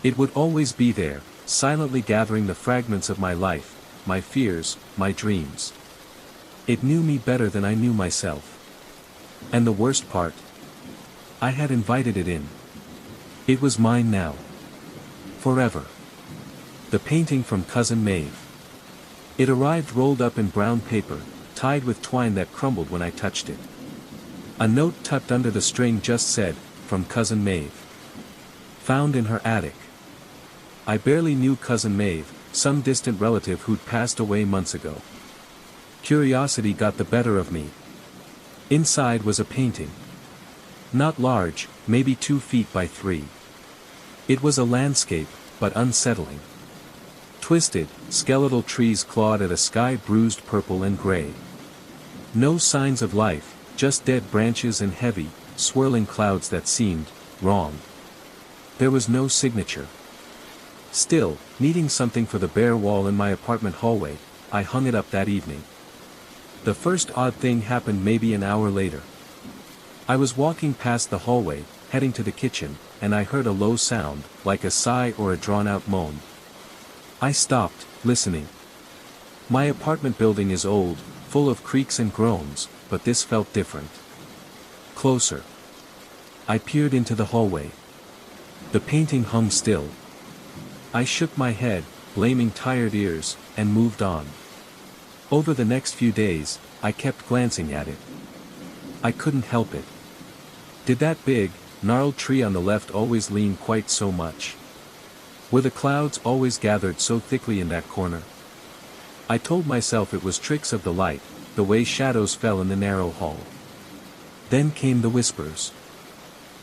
S1: It would always be there, silently gathering the fragments of my life, my fears, my dreams. It knew me better than I knew myself. And the worst part? I had invited it in. It was mine now. Forever. The painting from Cousin Maeve. It arrived rolled up in brown paper, tied with twine that crumbled when I touched it. A note tucked under the string just said, "From Cousin Maeve. Found in her attic." I barely knew Cousin Maeve, some distant relative who'd passed away months ago. Curiosity got the better of me. Inside was a painting. Not large, maybe 2 feet by 3. It was a landscape, but unsettling. Twisted, skeletal trees clawed at a sky bruised purple and gray. No signs of life, just dead branches and heavy, swirling clouds that seemed wrong. There was no signature. Still, needing something for the bare wall in my apartment hallway, I hung it up that evening. The first odd thing happened maybe an hour later. I was walking past the hallway, heading to the kitchen, and I heard a low sound, like a sigh or a drawn-out moan. I stopped, listening. My apartment building is old, full of creaks and groans, but this felt different. Closer. I peered into the hallway. The painting hung still. I shook my head, blaming tired ears, and moved on. Over the next few days, I kept glancing at it. I couldn't help it. Did that big, gnarled tree on the left always lean quite so much? Were the clouds always gathered so thickly in that corner? I told myself it was tricks of the light, the way shadows fell in the narrow hall. Then came the whispers.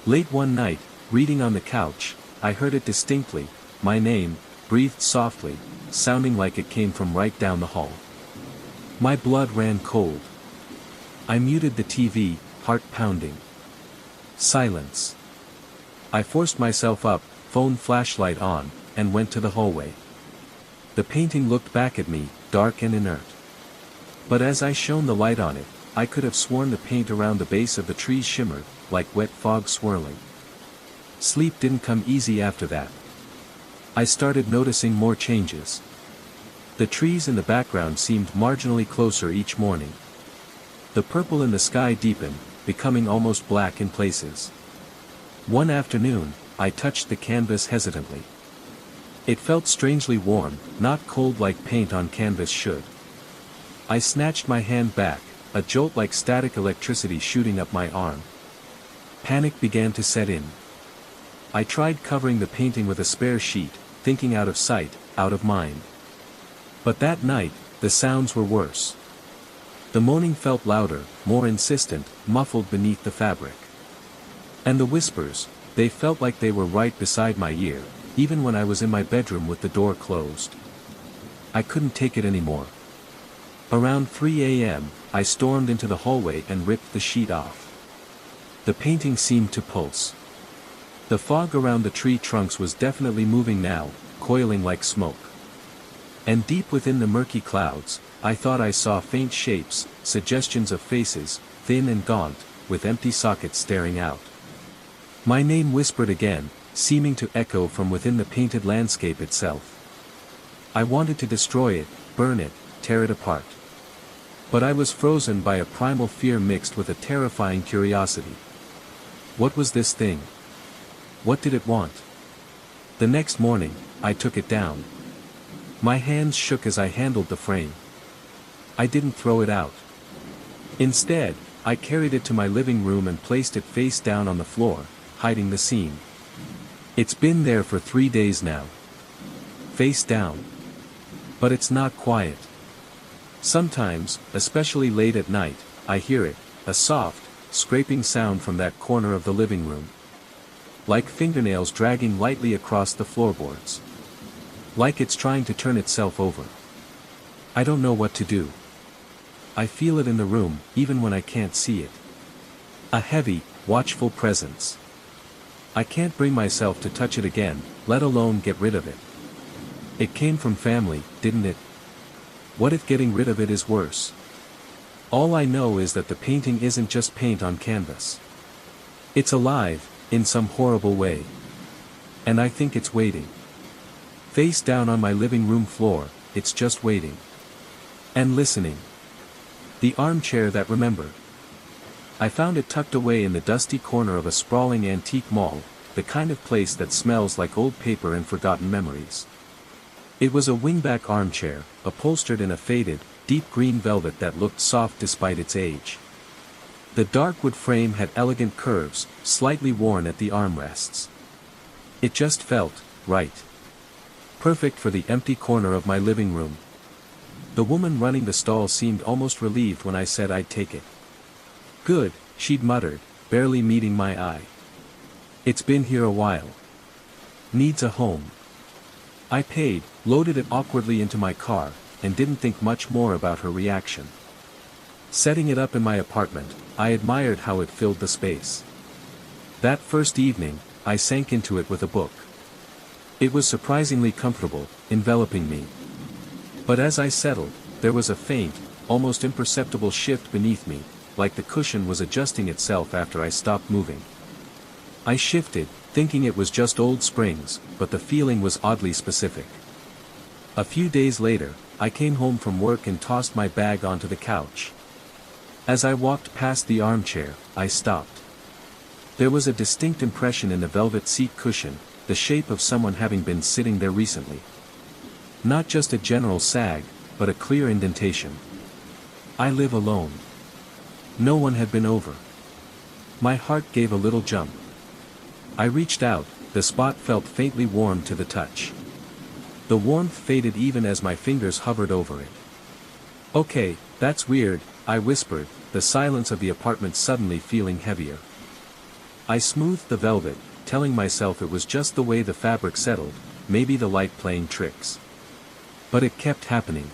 S1: Late one night, reading on the couch, I heard it distinctly, my name, breathed softly, sounding like it came from right down the hall. My blood ran cold. I muted the TV, heart pounding. Silence. I forced myself up, phone flashlight on, and went to the hallway. The painting looked back at me, dark and inert. But as I shone the light on it, I could have sworn the paint around the base of the trees shimmered, like wet fog swirling. Sleep didn't come easy after that. I started noticing more changes. The trees in the background seemed marginally closer each morning. The purple in the sky deepened, becoming almost black in places. One afternoon, I touched the canvas hesitantly. It felt strangely warm, not cold like paint on canvas should. I snatched my hand back, a jolt like static electricity shooting up my arm. Panic began to set in. I tried covering the painting with a spare sheet, thinking out of sight, out of mind. But that night, the sounds were worse. The moaning felt louder, more insistent, muffled beneath the fabric. And the whispers, they felt like they were right beside my ear, even when I was in my bedroom with the door closed. I couldn't take it anymore. Around 3 a.m., I stormed into the hallway and ripped the sheet off. The painting seemed to pulse. The fog around the tree trunks was definitely moving now, coiling like smoke. And deep within the murky clouds, I thought I saw faint shapes, suggestions of faces, thin and gaunt, with empty sockets staring out. My name whispered again, seeming to echo from within the painted landscape itself. I wanted to destroy it, burn it, tear it apart. But I was frozen by a primal fear mixed with a terrifying curiosity. What was this thing? What did it want? The next morning, I took it down. My hands shook as I handled the frame. I didn't throw it out. Instead, I carried it to my living room and placed it face down on the floor, hiding the scene. It's been there for 3 days now. Face down. But it's not quiet. Sometimes, especially late at night, I hear it, a soft, scraping sound from that corner of the living room. Like fingernails dragging lightly across the floorboards. Like it's trying to turn itself over. I don't know what to do. I feel it in the room, even when I can't see it. A heavy, watchful presence. I can't bring myself to touch it again, let alone get rid of it. It came from family, didn't it? What if getting rid of it is worse? All I know is that the painting isn't just paint on canvas. It's alive, in some horrible way. And I think it's waiting. Face down on my living room floor, it's just waiting. And listening. The armchair that remembered. I found it tucked away in the dusty corner of a sprawling antique mall, the kind of place that smells like old paper and forgotten memories. It was a wingback armchair, upholstered in a faded, deep green velvet that looked soft despite its age. The dark wood frame had elegant curves, slightly worn at the armrests. It just felt right. Perfect for the empty corner of my living room. The woman running the stall seemed almost relieved when I said I'd take it. Good, she'd muttered, barely meeting my eye. It's been here a while. Needs a home. I paid, loaded it awkwardly into my car, and didn't think much more about her reaction. Setting it up in my apartment, I admired how it filled the space. That first evening, I sank into it with a book. It was surprisingly comfortable, enveloping me. But as I settled, there was a faint, almost imperceptible shift beneath me, like the cushion was adjusting itself after I stopped moving. I shifted, thinking it was just old springs, but the feeling was oddly specific. A few days later, I came home from work and tossed my bag onto the couch. As I walked past the armchair, I stopped. There was a distinct impression in the velvet seat cushion, the shape of someone having been sitting there recently. Not just a general sag, but a clear indentation. I live alone. No one had been over. My heart gave a little jump. I reached out, the spot felt faintly warm to the touch. The warmth faded even as my fingers hovered over it. Okay, that's weird, I whispered, the silence of the apartment suddenly feeling heavier. I smoothed the velvet, telling myself it was just the way the fabric settled, maybe the light playing tricks. But it kept happening.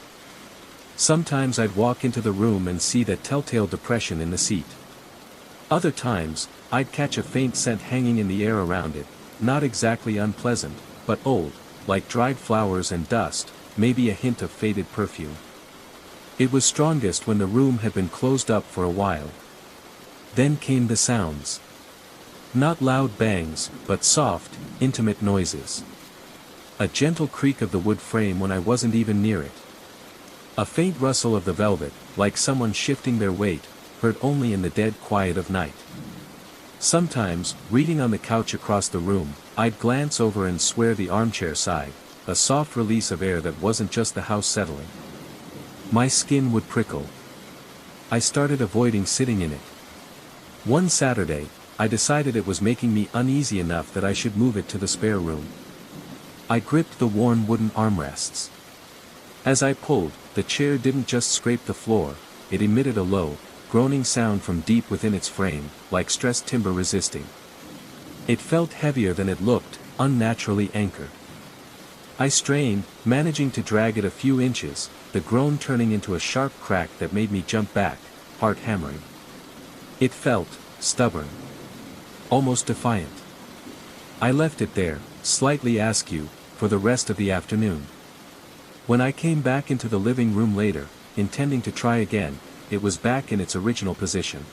S1: Sometimes I'd walk into the room and see that telltale depression in the seat. Other times, I'd catch a faint scent hanging in the air around it, not exactly unpleasant, but old, like dried flowers and dust, maybe a hint of faded perfume. It was strongest when the room had been closed up for a while. Then came the sounds. Not loud bangs, but soft, intimate noises. A gentle creak of the wood frame when I wasn't even near it. A faint rustle of the velvet, like someone shifting their weight, heard only in the dead quiet of night. Sometimes, reading on the couch across the room, I'd glance over and swear the armchair sighed, a soft release of air that wasn't just the house settling. My skin would prickle. I started avoiding sitting in it. One Saturday, I decided it was making me uneasy enough that I should move it to the spare room. I gripped the worn wooden armrests. As I pulled, the chair didn't just scrape the floor, it emitted a low, groaning sound from deep within its frame, like stressed timber resisting. It felt heavier than it looked, unnaturally anchored. I strained, managing to drag it a few inches, the groan turning into a sharp crack that made me jump back, heart hammering. It felt stubborn. Almost defiant. I left it there, slightly askew, for the rest of the afternoon. When I came back into the living room later, intending to try again, it was back in its original position.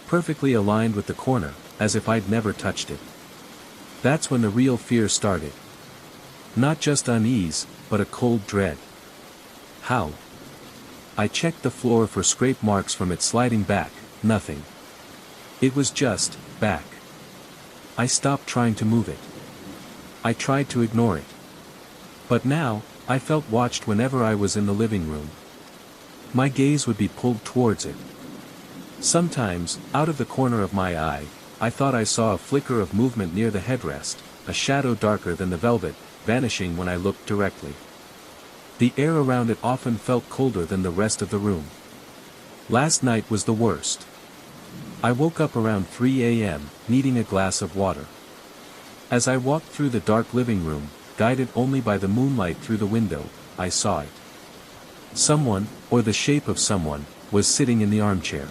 S1: Perfectly aligned with the corner, as if I'd never touched it. That's when the real fear started. Not just unease, but a cold dread. How? I checked the floor for scrape marks from it sliding back, nothing. It was just back. I stopped trying to move it. I tried to ignore it. But now, I felt watched whenever I was in the living room. My gaze would be pulled towards it. Sometimes, out of the corner of my eye, I thought I saw a flicker of movement near the headrest, a shadow darker than the velvet, vanishing when I looked directly. The air around it often felt colder than the rest of the room. Last night was the worst. I woke up around 3 a.m., needing a glass of water. As I walked through the dark living room, guided only by the moonlight through the window, I saw it. Someone, or the shape of someone, was sitting in the armchair.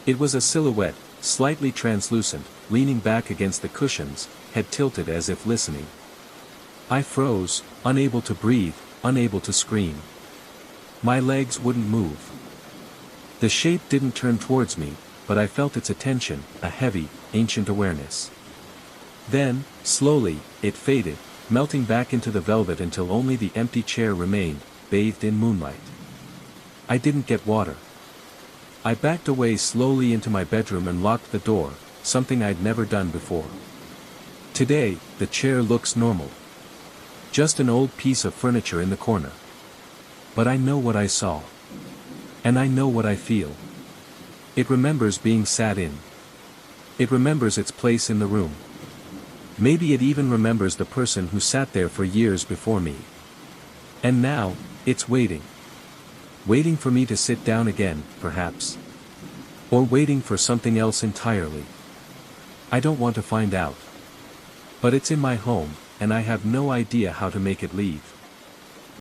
S1: It was a silhouette, slightly translucent, leaning back against the cushions, head tilted as if listening. I froze, unable to breathe, unable to scream. My legs wouldn't move. The shape didn't turn towards me, but I felt its attention, a heavy, ancient awareness. Then, slowly, it faded, melting back into the velvet until only the empty chair remained, bathed in moonlight. I didn't get water. I backed away slowly into my bedroom and locked the door, something I'd never done before. Today, the chair looks normal. Just an old piece of furniture in the corner. But I know what I saw. And I know what I feel. It remembers being sat in. It remembers its place in the room. Maybe it even remembers the person who sat there for years before me. And now, it's waiting. Waiting for me to sit down again, perhaps. Or waiting for something else entirely. I don't want to find out. But it's in my home, and I have no idea how to make it leave.